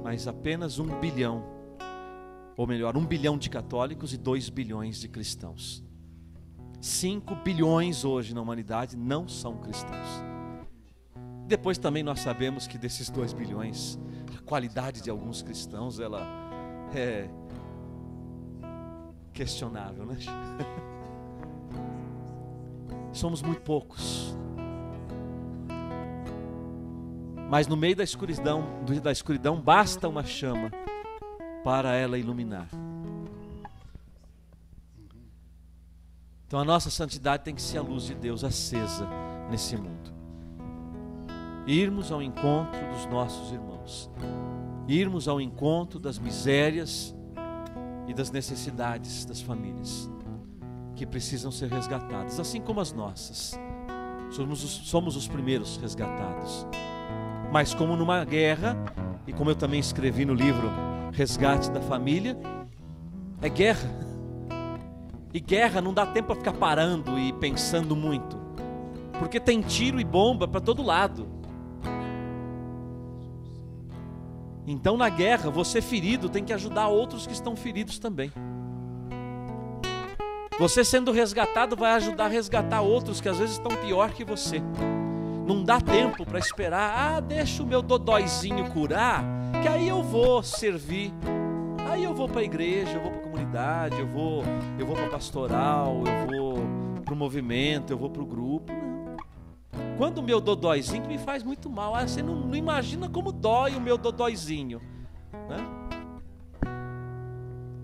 mas apenas 1 bilhão, ou melhor, 1 bilhão de católicos e 2 bilhões de cristãos. 5 bilhões hoje na humanidade não são cristãos. Depois também nós sabemos que desses 2 bilhões, a qualidade de alguns cristãos, ela é questionável, né? somos muito poucos. Mas no meio da escuridão basta uma chama para ela iluminar. Então a nossa santidade tem que ser a luz de Deus acesa nesse mundo. Irmos ao encontro dos nossos irmãos. Irmos ao encontro das misérias e das necessidades das famílias que precisam ser resgatadas, assim como as nossas. Somos os primeiros resgatados. Mas como numa guerra, e como eu também escrevi no livro Resgate da Família, é guerra. E guerra não dá tempo para ficar parando e pensando muito, porque tem tiro e bomba para todo lado. Então na guerra, você ferido tem que ajudar outros que estão feridos também. Você sendo resgatado vai ajudar a resgatar outros que às vezes estão pior que você. Não dá tempo para esperar, deixa o meu dodóizinho curar, que aí eu vou servir. Aí eu vou para a igreja, eu vou para a comunidade, eu vou para a pastoral, eu vou para o movimento, eu vou para o grupo. Não. Quando o meu dodóizinho, que me faz muito mal, você não imagina como dói o meu dodóizinho, né?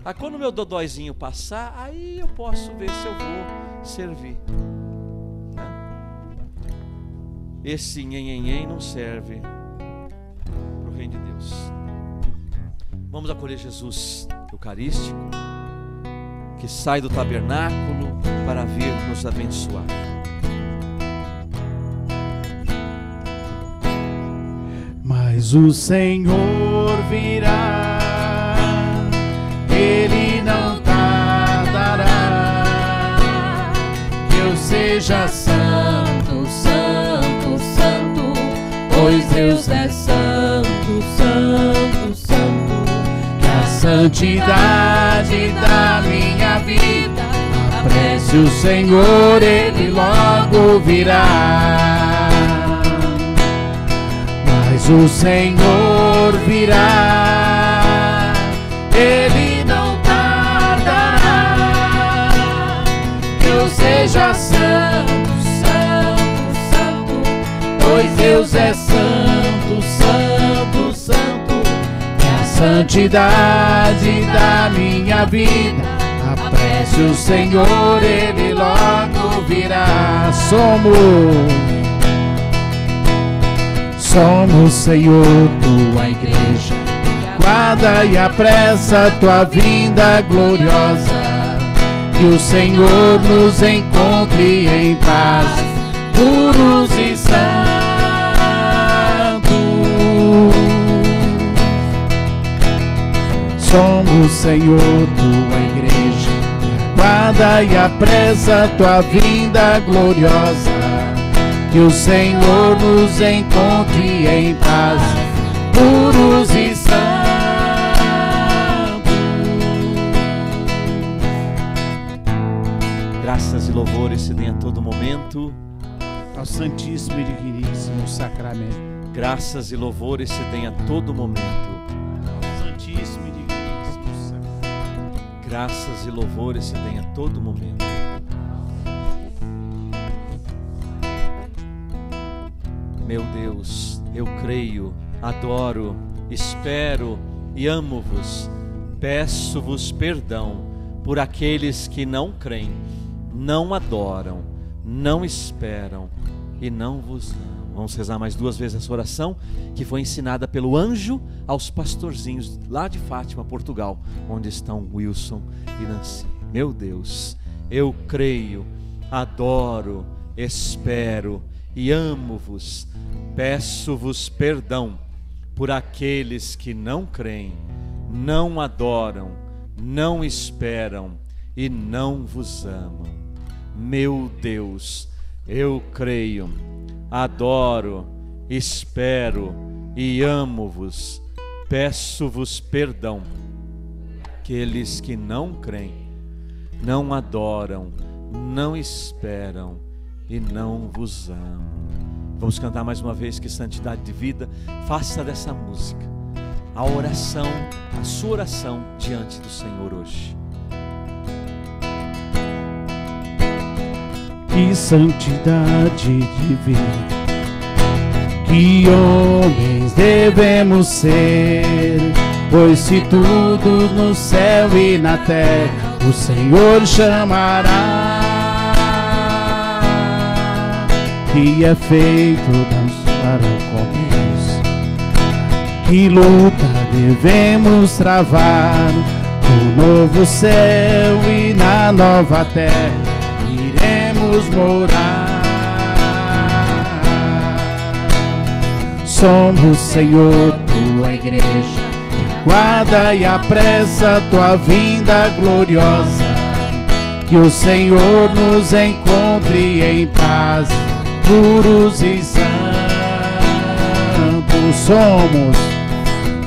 Aí quando o meu dodóizinho passar, aí eu posso ver se eu vou servir. Esse nhenhenhen não serve para o reino de Deus. Vamos acolher Jesus Eucarístico, que sai do tabernáculo para vir nos abençoar. Mas o Senhor virá, Ele não tardará, que eu seja santo, santo, santo, pois Deus é santo, santo, santo. Que a santidade da minha vida apresse o Senhor, Ele logo virá. Mas o Senhor virá, Ele não tardará, que eu seja santo, santo, santo, pois Deus é santo, santo, santo. Que a santidade da minha vida apresse o Senhor, Ele logo virá. Somos, Senhor, tua igreja, guarda e apressa tua vinda gloriosa, que o Senhor nos encontre em paz, puros e santos. Somos, Senhor, tua igreja, guarda e apressa tua vinda gloriosa, que o Senhor nos encontre em paz, puros e santos. Graças e louvores se deem a todo momento Ao Santíssimo e Digníssimo Sacramento. Graças e louvores se deem a todo momento Ao Santíssimo e Digníssimo Sacramento. Graças e louvores se deem a todo momento. Meu Deus, eu creio, adoro, espero e amo-vos. Peço-vos perdão por aqueles que não creem, não adoram, não esperam e não vos amam. Vamos rezar mais 2 vezes essa oração, que foi ensinada pelo anjo aos pastorzinhos lá de Fátima, Portugal, onde estão Wilson e Nancy. Meu Deus, eu creio, adoro, espero e amo-vos. Peço-vos perdão por aqueles que não creem, não adoram, não esperam e não vos amam. Meu Deus, eu creio, adoro, espero e amo-vos. Peço-vos perdão. Aqueles que não creem, não adoram, não esperam e não vos amam. Vamos cantar mais uma vez, que santidade de vida. Faça dessa música a oração, a sua oração diante do Senhor hoje. Que santidade divina, que homens devemos ser, pois se tudo no céu e na terra o Senhor chamará, que é feito para com Deus. Que luta devemos travar no novo céu e na nova terra iremos morar. Somos, Senhor, tua igreja, que guarda e apressa tua vinda gloriosa. Que o Senhor nos encontre em paz, puros e santos.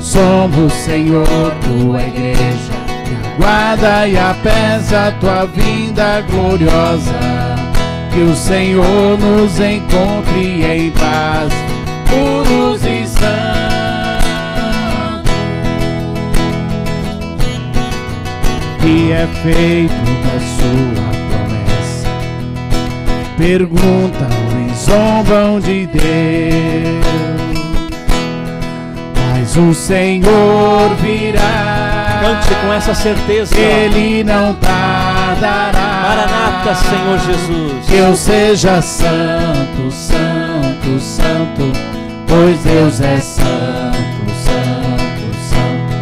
Somos, Senhor, tua igreja, que guarda e apressa tua vinda gloriosa. Que o Senhor nos encontre em paz, puros e santos. Que é feito da sua promessa, perguntam e zombam de Deus, mas o Senhor virá. Cante com essa certeza. Ele não tardará. Maranata, Senhor Jesus. Que eu seja santo, santo, santo, pois Deus é santo, santo, santo.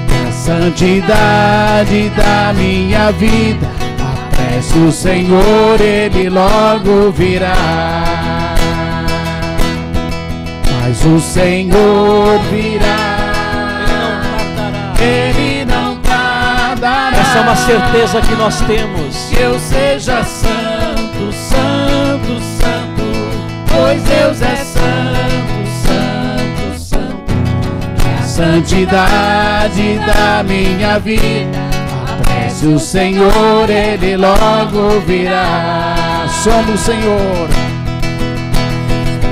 Que a santidade da minha vida apresse o Senhor, Ele logo virá. Mas o Senhor virá, Ele não tardará. Essa é uma certeza que nós temos. Que eu seja santo, santo, santo, pois Deus é santo, santo, santo. Que a santidade da minha vida apresse o Senhor, Ele logo virá. Somos, Senhor,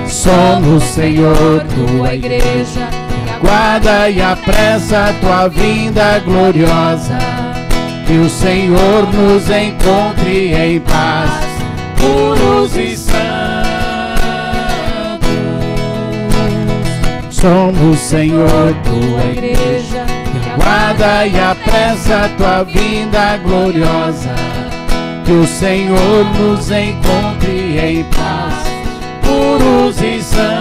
somos, Senhor, tua igreja, que aguarda e apressa a tua vinda gloriosa. Que o Senhor nos encontre em paz, puros e santos. Somos, Senhor, tua igreja, que aguarda e apressa a tua vinda gloriosa. Que o Senhor nos encontre em paz, puros e santos.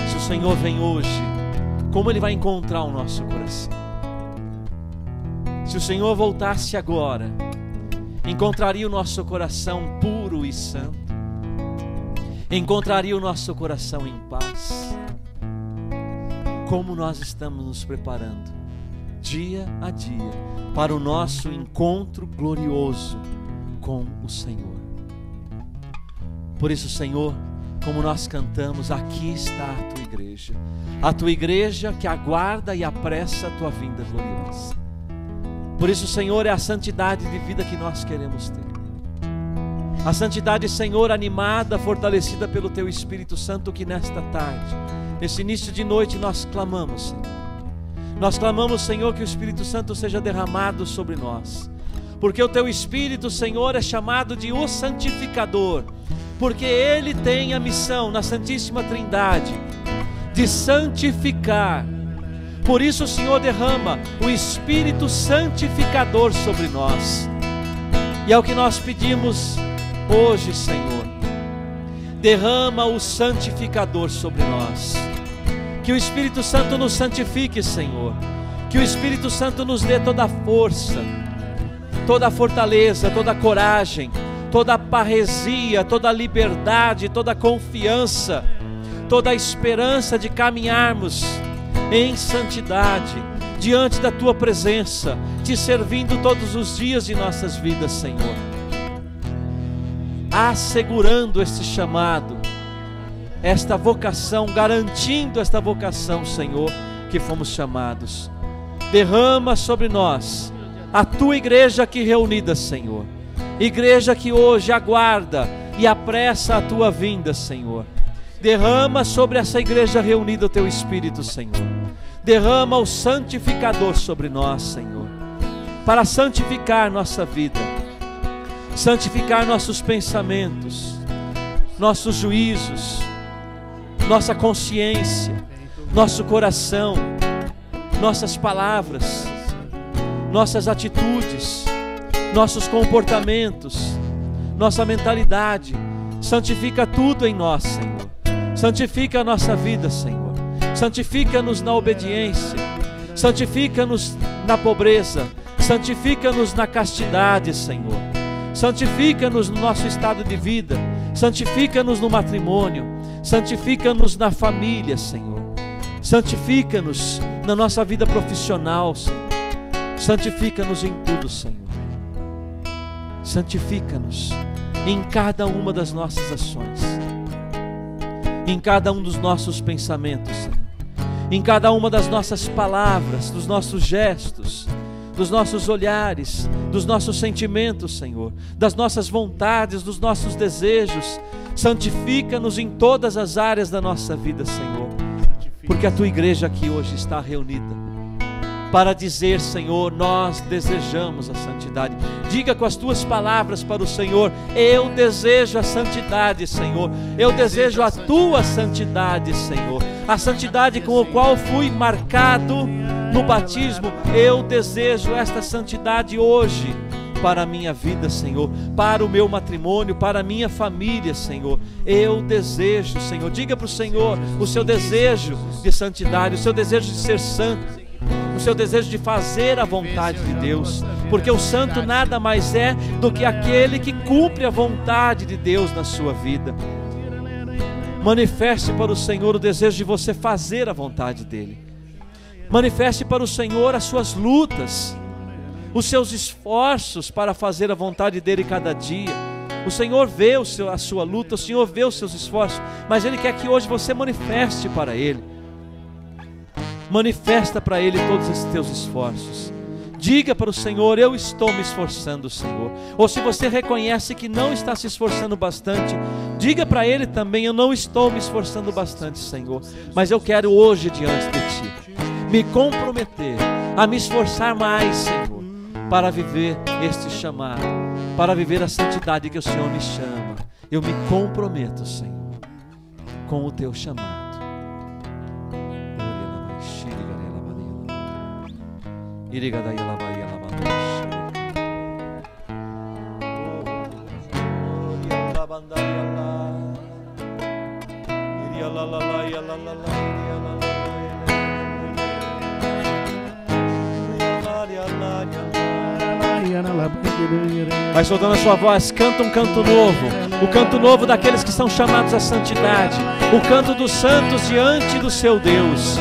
Se o Senhor vem hoje, como Ele vai encontrar o nosso coração? Se o Senhor voltasse agora, encontraria o nosso coração puro e santo? Encontraria o nosso coração em paz? Como nós estamos nos preparando, dia a dia, para o nosso encontro glorioso com o Senhor. Por isso, Senhor, como nós cantamos, aqui está a tua igreja que aguarda e apressa a tua vinda gloriosa. Por isso, Senhor, é a santidade de vida que nós queremos ter. A santidade, Senhor, animada, fortalecida pelo teu Espírito Santo, que nesta tarde, nesse início de noite, nós clamamos, Senhor. Nós clamamos, Senhor, que o Espírito Santo seja derramado sobre nós, porque o teu Espírito, Senhor, é chamado de o santificador, porque ele tem a missão na Santíssima Trindade de santificar. Por isso o Senhor derrama o Espírito santificador sobre nós, e é o que nós pedimos hoje, Senhor. Derrama o santificador sobre nós. Que o Espírito Santo nos santifique, Senhor. Que o Espírito Santo nos dê toda a força, toda a fortaleza, toda a coragem, toda a parresia, toda a liberdade, toda a confiança, toda a esperança de caminharmos em santidade diante da tua presença, te servindo todos os dias de nossas vidas, Senhor. Assegurando este chamado, esta vocação, garantindo esta vocação, Senhor, que fomos chamados. Derrama sobre nós a tua igreja aqui reunida, Senhor. Igreja que hoje aguarda e apressa a tua vinda, Senhor. Derrama sobre essa igreja reunida o teu Espírito, Senhor. Derrama o santificador sobre nós, Senhor. para santificar nossa vida, santificar nossos pensamentos, nossos juízos, nossa consciência, nosso coração, nossas palavras, nossas atitudes, nossos comportamentos, nossa mentalidade. Santifica tudo em nós, Senhor. Santifica a nossa vida, Senhor. Santifica-nos na obediência. Santifica-nos na pobreza. Santifica-nos na castidade, Senhor. Santifica-nos no nosso estado de vida. Santifica-nos no matrimônio. Santifica-nos na família, Senhor. Santifica-nos na nossa vida profissional, Senhor. Santifica-nos em tudo, Senhor. Santifica-nos em cada uma das nossas ações, em cada um dos nossos pensamentos, Senhor. Em cada uma das nossas palavras, dos nossos gestos, dos nossos olhares, dos nossos sentimentos, Senhor, das nossas vontades, dos nossos desejos. Santifica-nos em todas as áreas da nossa vida, Senhor, porque a Tua igreja aqui hoje está reunida para dizer, Senhor, nós desejamos a santidade. Diga com as Tuas palavras para o Senhor: eu desejo a santidade, Senhor. Eu desejo a Tua santidade, Senhor. A santidade com a qual fui marcado no batismo. Eu desejo esta santidade hoje para a minha vida, Senhor, para o meu matrimônio, para a minha família, Senhor. Eu desejo, Senhor. Diga para o Senhor o seu desejo de santidade, o seu desejo de ser santo, o seu desejo de fazer a vontade de Deus, porque o santo nada mais é do que aquele que cumpre a vontade de Deus na sua vida. Manifeste para o Senhor o desejo de você fazer a vontade dEle. Manifeste para o Senhor as suas lutas, os seus esforços para fazer a vontade dEle cada dia. O Senhor vê a sua luta, o Senhor vê os seus esforços, mas Ele quer que hoje você manifeste para Ele. Manifesta para Ele todos esses teus esforços. Diga para o Senhor: eu estou me esforçando, Senhor. Ou se você reconhece que não está se esforçando bastante, diga para Ele também: eu não estou me esforçando bastante, Senhor, mas eu quero hoje diante de Ti me comprometer a me esforçar mais, Senhor, para viver este chamado, para viver a santidade que o Senhor me chama. Eu me comprometo, Senhor, com o Teu chamado. Vai soltando a sua voz, canta um canto novo, o canto novo daqueles que são chamados à santidade, o canto dos santos diante do seu Deus.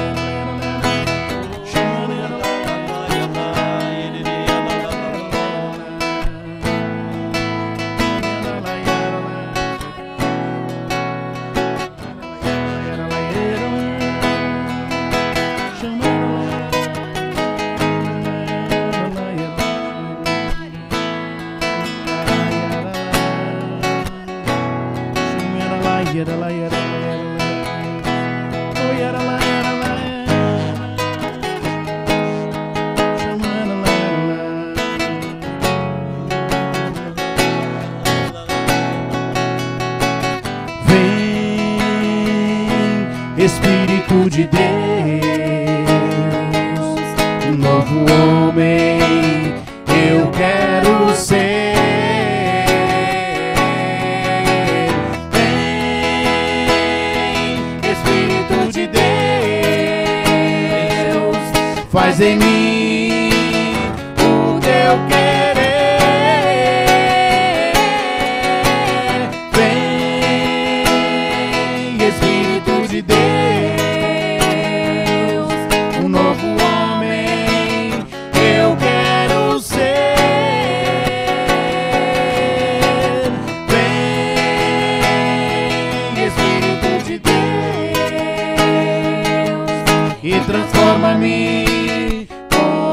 Espírito de Deus, um novo homem eu quero ser. Vem, Espírito de Deus, faz em mim o Teu querer. Vem, Espírito de Deus, transforma-me com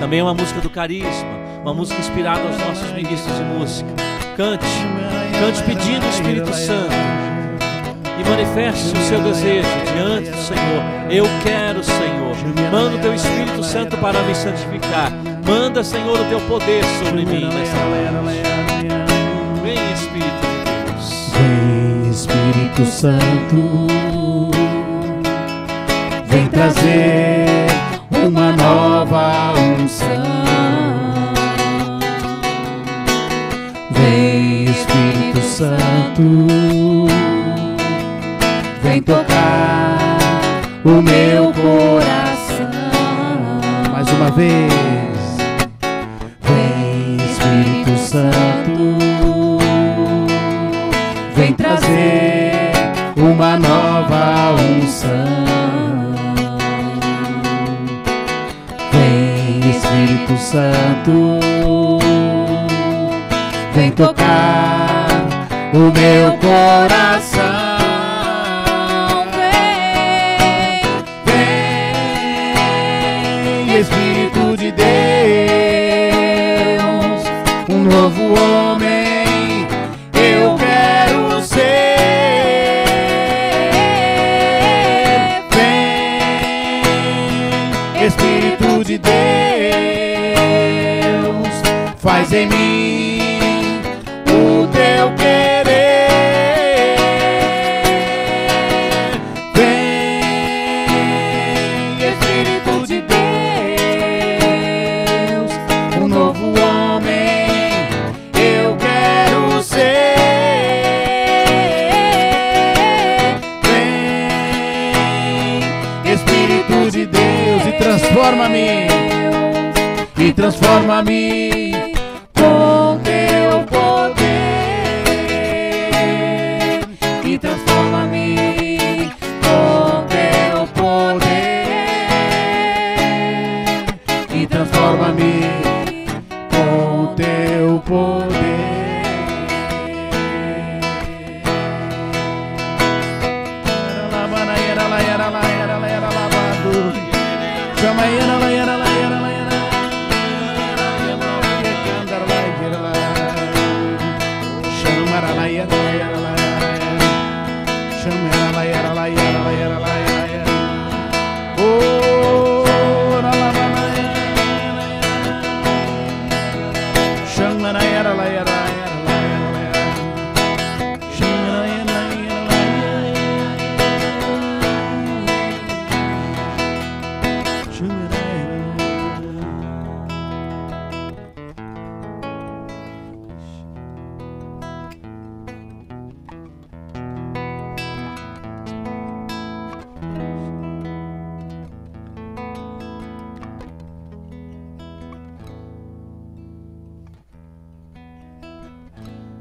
Também é uma música do Carisma, uma música inspirada aos nossos ministros de música. Cante, cante pedindo o Espírito Santo e manifeste o seu desejo diante do Senhor. Eu quero, Senhor, manda o teu Espírito Santo para me santificar. Manda, Senhor, o teu poder sobre mim nesta noite. Vem, Espírito de Deus. Vem, Espírito Santo, vem trazer uma nova unção. Vem, Espírito Santo, vem tocar o meu coração. Mais uma vez. Vem, Espírito Santo, vem trazer uma nova unção. Vem, Espírito Santo, vem tocar o meu coração. Vem, Espírito de Deus, um novo homem eu quero ser. Vem, Espírito de Deus, faz em mim o teu querer. Vem, Espírito de Deus, um novo homem eu quero ser. Vem, Espírito de Deus, e transforma-me, e transforma-me com teu poder, e transforma-me com teu poder, e transforma-me com teu poder.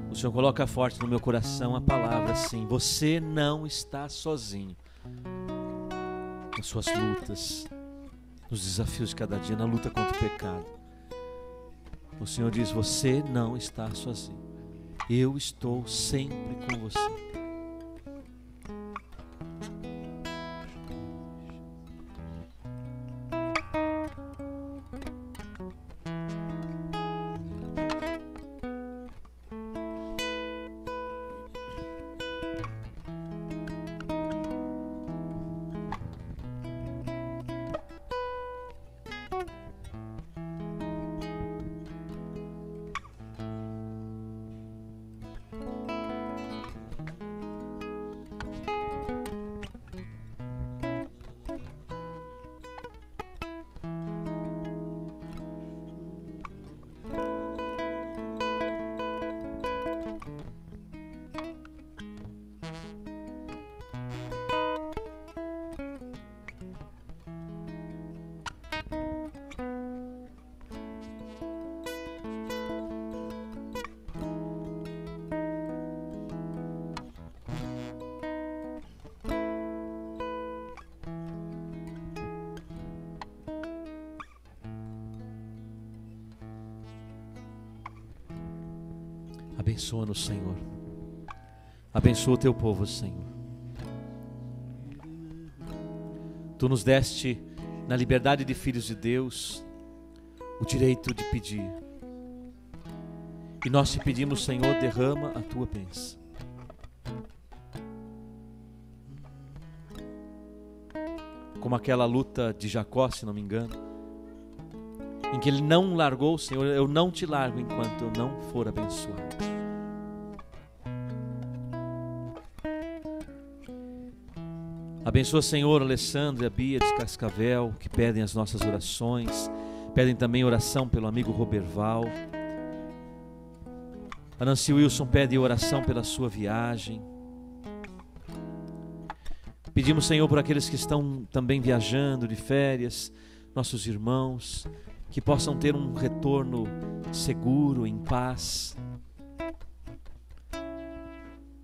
O Senhor coloca forte no meu coração a palavra assim: você não está sozinho nas suas lutas, nos desafios de cada dia, na luta contra o pecado. O Senhor diz: você não está sozinho, eu estou sempre com você. Abençoa-nos, Senhor. Abençoa o teu povo, Senhor. Tu nos deste, na liberdade de filhos de Deus, o direito de pedir. E nós te pedimos, Senhor, derrama a tua bênção. Como aquela luta de Jacó, se não me engano, em que ele não largou, Senhor, eu não te largo enquanto eu não for abençoado. Abençoa, Senhor, Alessandro e a Bia de Cascavel, que pedem as nossas orações, pedem também oração pelo amigo Roberval. A Nancy Wilson pede oração pela sua viagem. Pedimos, Senhor, por aqueles que estão também viajando de férias, nossos irmãos, que possam ter um retorno seguro, em paz.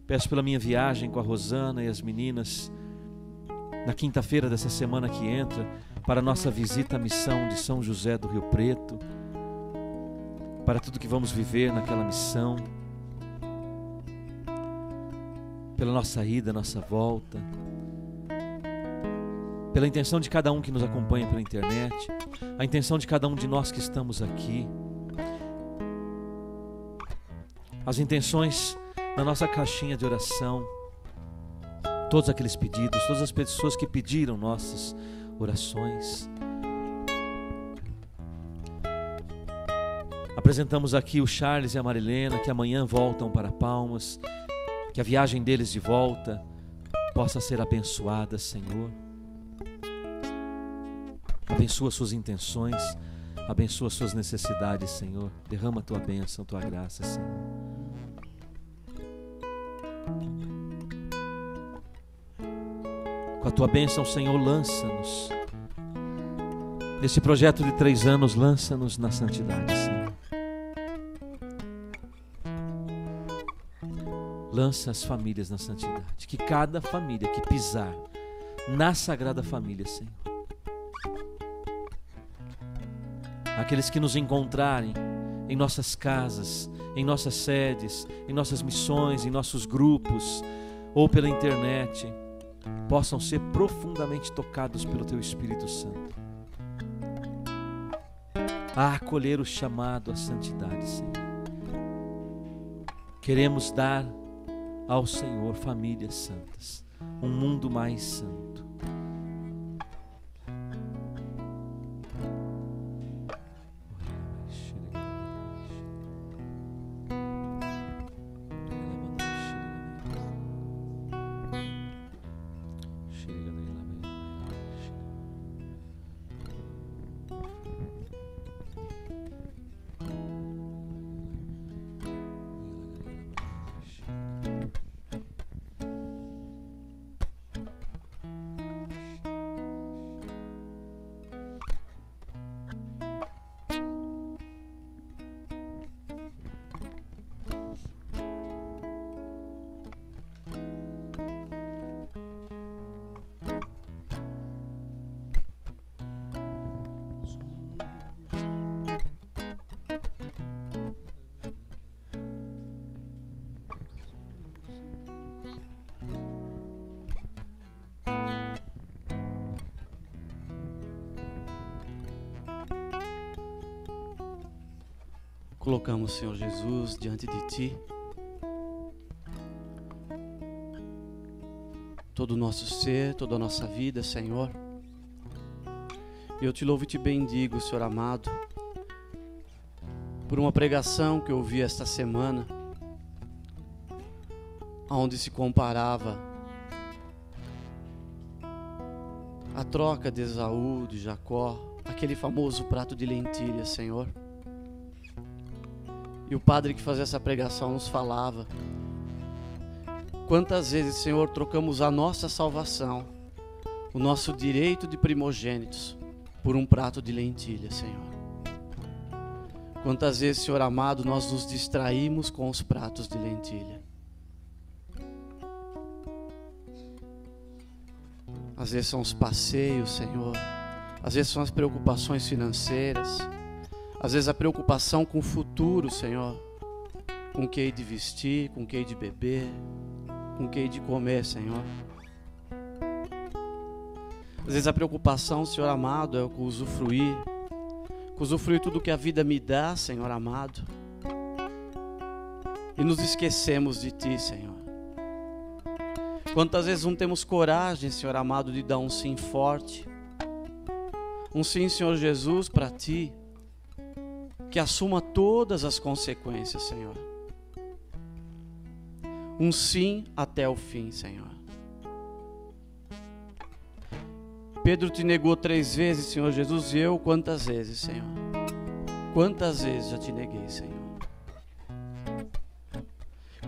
Peço pela minha viagem com a Rosana e as meninas, na quinta-feira dessa semana que entra, para a nossa visita à missão de São José do Rio Preto, para tudo que vamos viver naquela missão, pela nossa ida, nossa volta, pela intenção de cada um que nos acompanha pela internet, a intenção de cada um de nós que estamos aqui, as intenções na nossa caixinha de oração, todos aqueles pedidos, todas as pessoas que pediram nossas orações. Apresentamos aqui o Charles e a Marilena, que amanhã voltam para Palmas, que a viagem deles de volta possa ser abençoada, Senhor. Abençoa suas intenções, abençoa suas necessidades, Senhor. Derrama a tua bênção, a tua graça, Senhor. Com a tua bênção, Senhor, lança-nos nesse projeto de 3 anos, lança-nos na santidade, Senhor. Lança as famílias na santidade, que cada família que pisar na Sagrada Família, Senhor, aqueles que nos encontrarem em nossas casas, em nossas sedes, em nossas missões, em nossos grupos ou pela internet, possam ser profundamente tocados pelo Teu Espírito Santo, a acolher o chamado à santidade, Senhor. Queremos dar ao Senhor famílias santas, um mundo mais santo. Colocamos, Senhor Jesus, diante de Ti todo o nosso ser, toda a nossa vida, Senhor. Eu Te louvo e Te bendigo, Senhor amado, por uma pregação que eu ouvi esta semana, onde se comparava a troca de Esaú, de Jacó, aquele famoso prato de lentilha, Senhor. E o padre que fazia essa pregação nos falava: quantas vezes, Senhor, trocamos a nossa salvação, o nosso direito de primogênitos, por um prato de lentilha, Senhor. Quantas vezes, Senhor amado, nós nos distraímos com os pratos de lentilha. Às vezes são os passeios, Senhor. Às vezes são as preocupações financeiras. Às vezes a preocupação com o futuro, Senhor, com o que hei de vestir, com o que hei de beber, com o que hei de comer, Senhor. Às vezes a preocupação, Senhor amado, é com usufruir, usufruir tudo que a vida me dá, Senhor amado, e nos esquecemos de Ti, Senhor. Quantas vezes não temos coragem, Senhor amado, de dar um sim forte, um sim, Senhor Jesus, para Ti, que assuma todas as consequências, Senhor. Um sim até o fim, Senhor. Pedro te negou 3 vezes, Senhor Jesus, e eu quantas vezes, Senhor? Quantas vezes já te neguei, Senhor?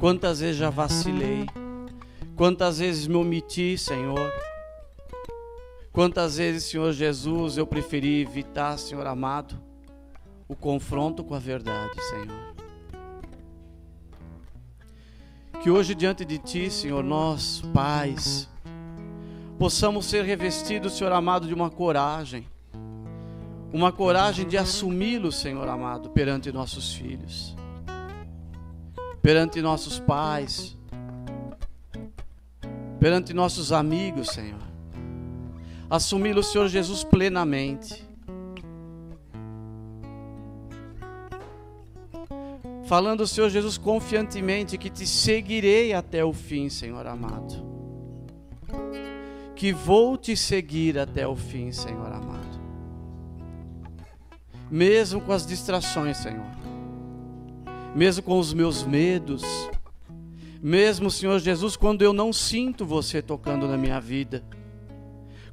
Quantas vezes já vacilei? Quantas vezes me omiti, Senhor? Quantas vezes, Senhor Jesus, eu preferi evitar, Senhor amado, o confronto com a verdade, Senhor. Que hoje diante de Ti, Senhor, nós, pais, possamos ser revestidos, Senhor amado, de uma coragem de assumi-lo, Senhor amado, perante nossos filhos, perante nossos pais, perante nossos amigos, Senhor. Assumi-lo, Senhor Jesus, plenamente. Falando, Senhor Jesus, confiantemente que Te seguirei até o fim, Senhor amado. Que vou Te seguir até o fim, Senhor amado. Mesmo com as distrações, Senhor. Mesmo com os meus medos. Mesmo, Senhor Jesus, quando eu não sinto Você tocando na minha vida.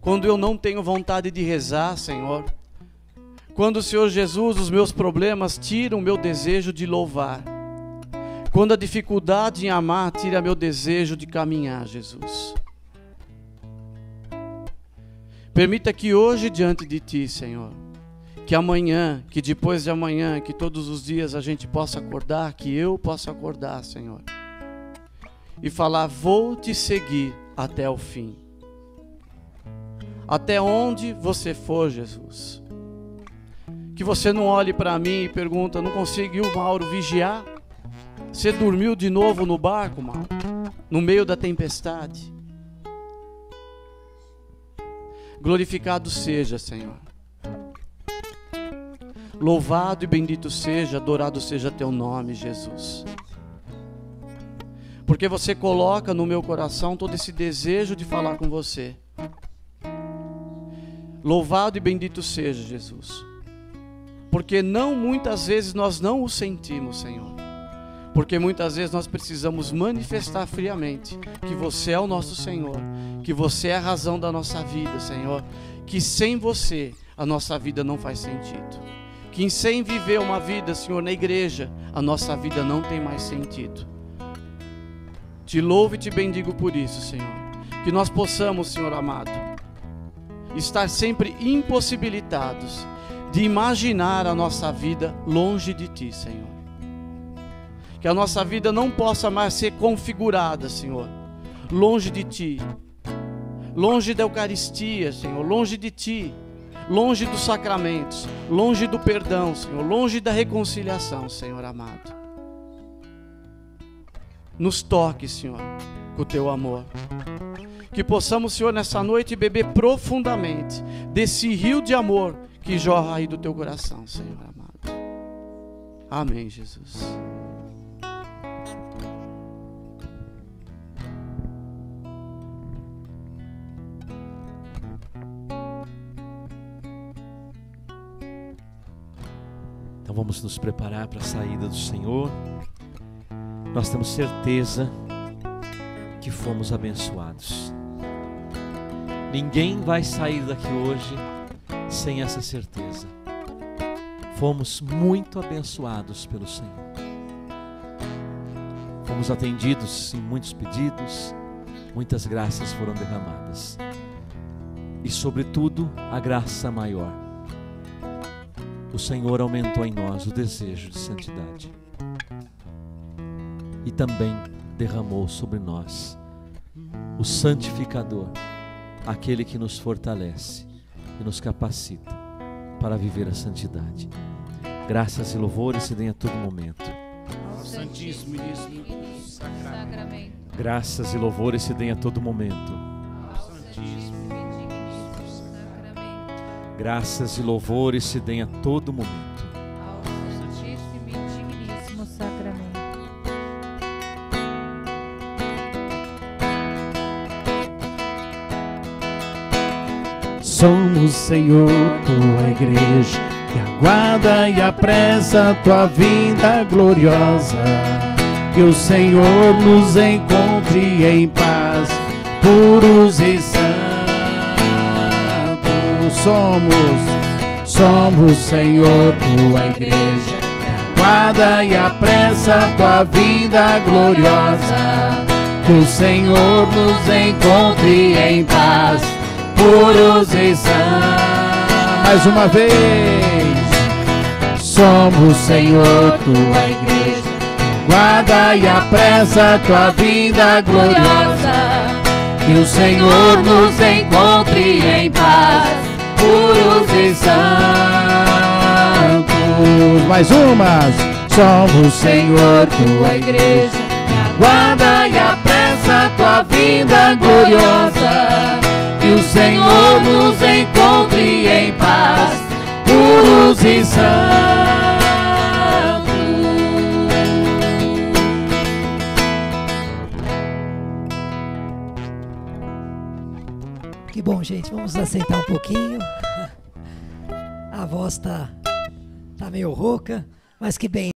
Quando eu não tenho vontade de rezar, Senhor. Quando, Senhor Jesus, os meus problemas tiram o meu desejo de louvar. Quando a dificuldade em amar tira meu desejo de caminhar, Jesus. Permita que hoje diante de Ti, Senhor, que amanhã, que depois de amanhã, que todos os dias a gente possa acordar, que eu possa acordar, Senhor, e falar: vou Te seguir até o fim. Até onde Você for, Jesus. Que Você não olhe para mim e pergunta: não conseguiu, Mauro, vigiar? Você dormiu de novo no barco, Mauro? No meio da tempestade? Glorificado seja, Senhor. Louvado e bendito seja, adorado seja Teu nome, Jesus. Porque Você coloca no meu coração todo esse desejo de falar com Você. Louvado e bendito seja, Jesus. Porque muitas vezes nós não o sentimos, Senhor. Porque muitas vezes nós precisamos manifestar friamente que Você é o nosso Senhor, que Você é a razão da nossa vida, Senhor, que sem Você a nossa vida não faz sentido, que sem viver uma vida, Senhor, na igreja, a nossa vida não tem mais sentido. Te louvo e Te bendigo por isso, Senhor, que nós possamos, Senhor amado, estar sempre impossibilitados de imaginar a nossa vida longe de Ti, Senhor. Que a nossa vida não possa mais ser configurada, Senhor, longe de Ti, longe da Eucaristia, Senhor, longe de Ti, longe dos sacramentos, longe do perdão, Senhor, longe da reconciliação, Senhor amado. Nos toque, Senhor, com o Teu amor. Que possamos, Senhor, nessa noite beber profundamente desse rio de amor que jorra aí do Teu coração, Senhor amado. Amém, Jesus. Então vamos nos preparar para a saída do Senhor. Nós temos certeza que fomos abençoados. Ninguém vai sair daqui hoje sem essa certeza. Fomos muito abençoados pelo Senhor. Fomos atendidos em muitos pedidos, muitas graças foram derramadas. E sobretudo, a graça maior. O Senhor aumentou em nós o desejo de santidade. E também derramou sobre nós o santificador, aquele que nos fortalece e nos capacita para viver a santidade. Graças e louvores se deem a todo momento. Ao Santíssimo e Sacramento. Graças e louvores se deem a todo momento. Ao Santíssimo e Sacramento. Graças e louvores se deem a todo momento. Ao Santíssimo e Digníssimo Sacramento. Somos, Senhor, tua igreja, que aguarda e apressa tua vinda gloriosa. Que o Senhor nos encontre em paz, puros e santos. Somos, Senhor, tua igreja, que aguarda e apressa tua vinda gloriosa. Que o Senhor nos encontre em paz, puros e santos. Mais uma vez. Somos, Senhor, tua igreja, guarda e apressa tua vinda gloriosa. Que o Senhor nos encontre em paz, puros e santos. Mais umas. Somos, Senhor, tua igreja, guarda e apressa tua vinda gloriosa. Que o Senhor nos encontre em paz, puros e santos. Que bom, gente. Vamos aceitar um pouquinho. A voz tá meio rouca, mas que bem.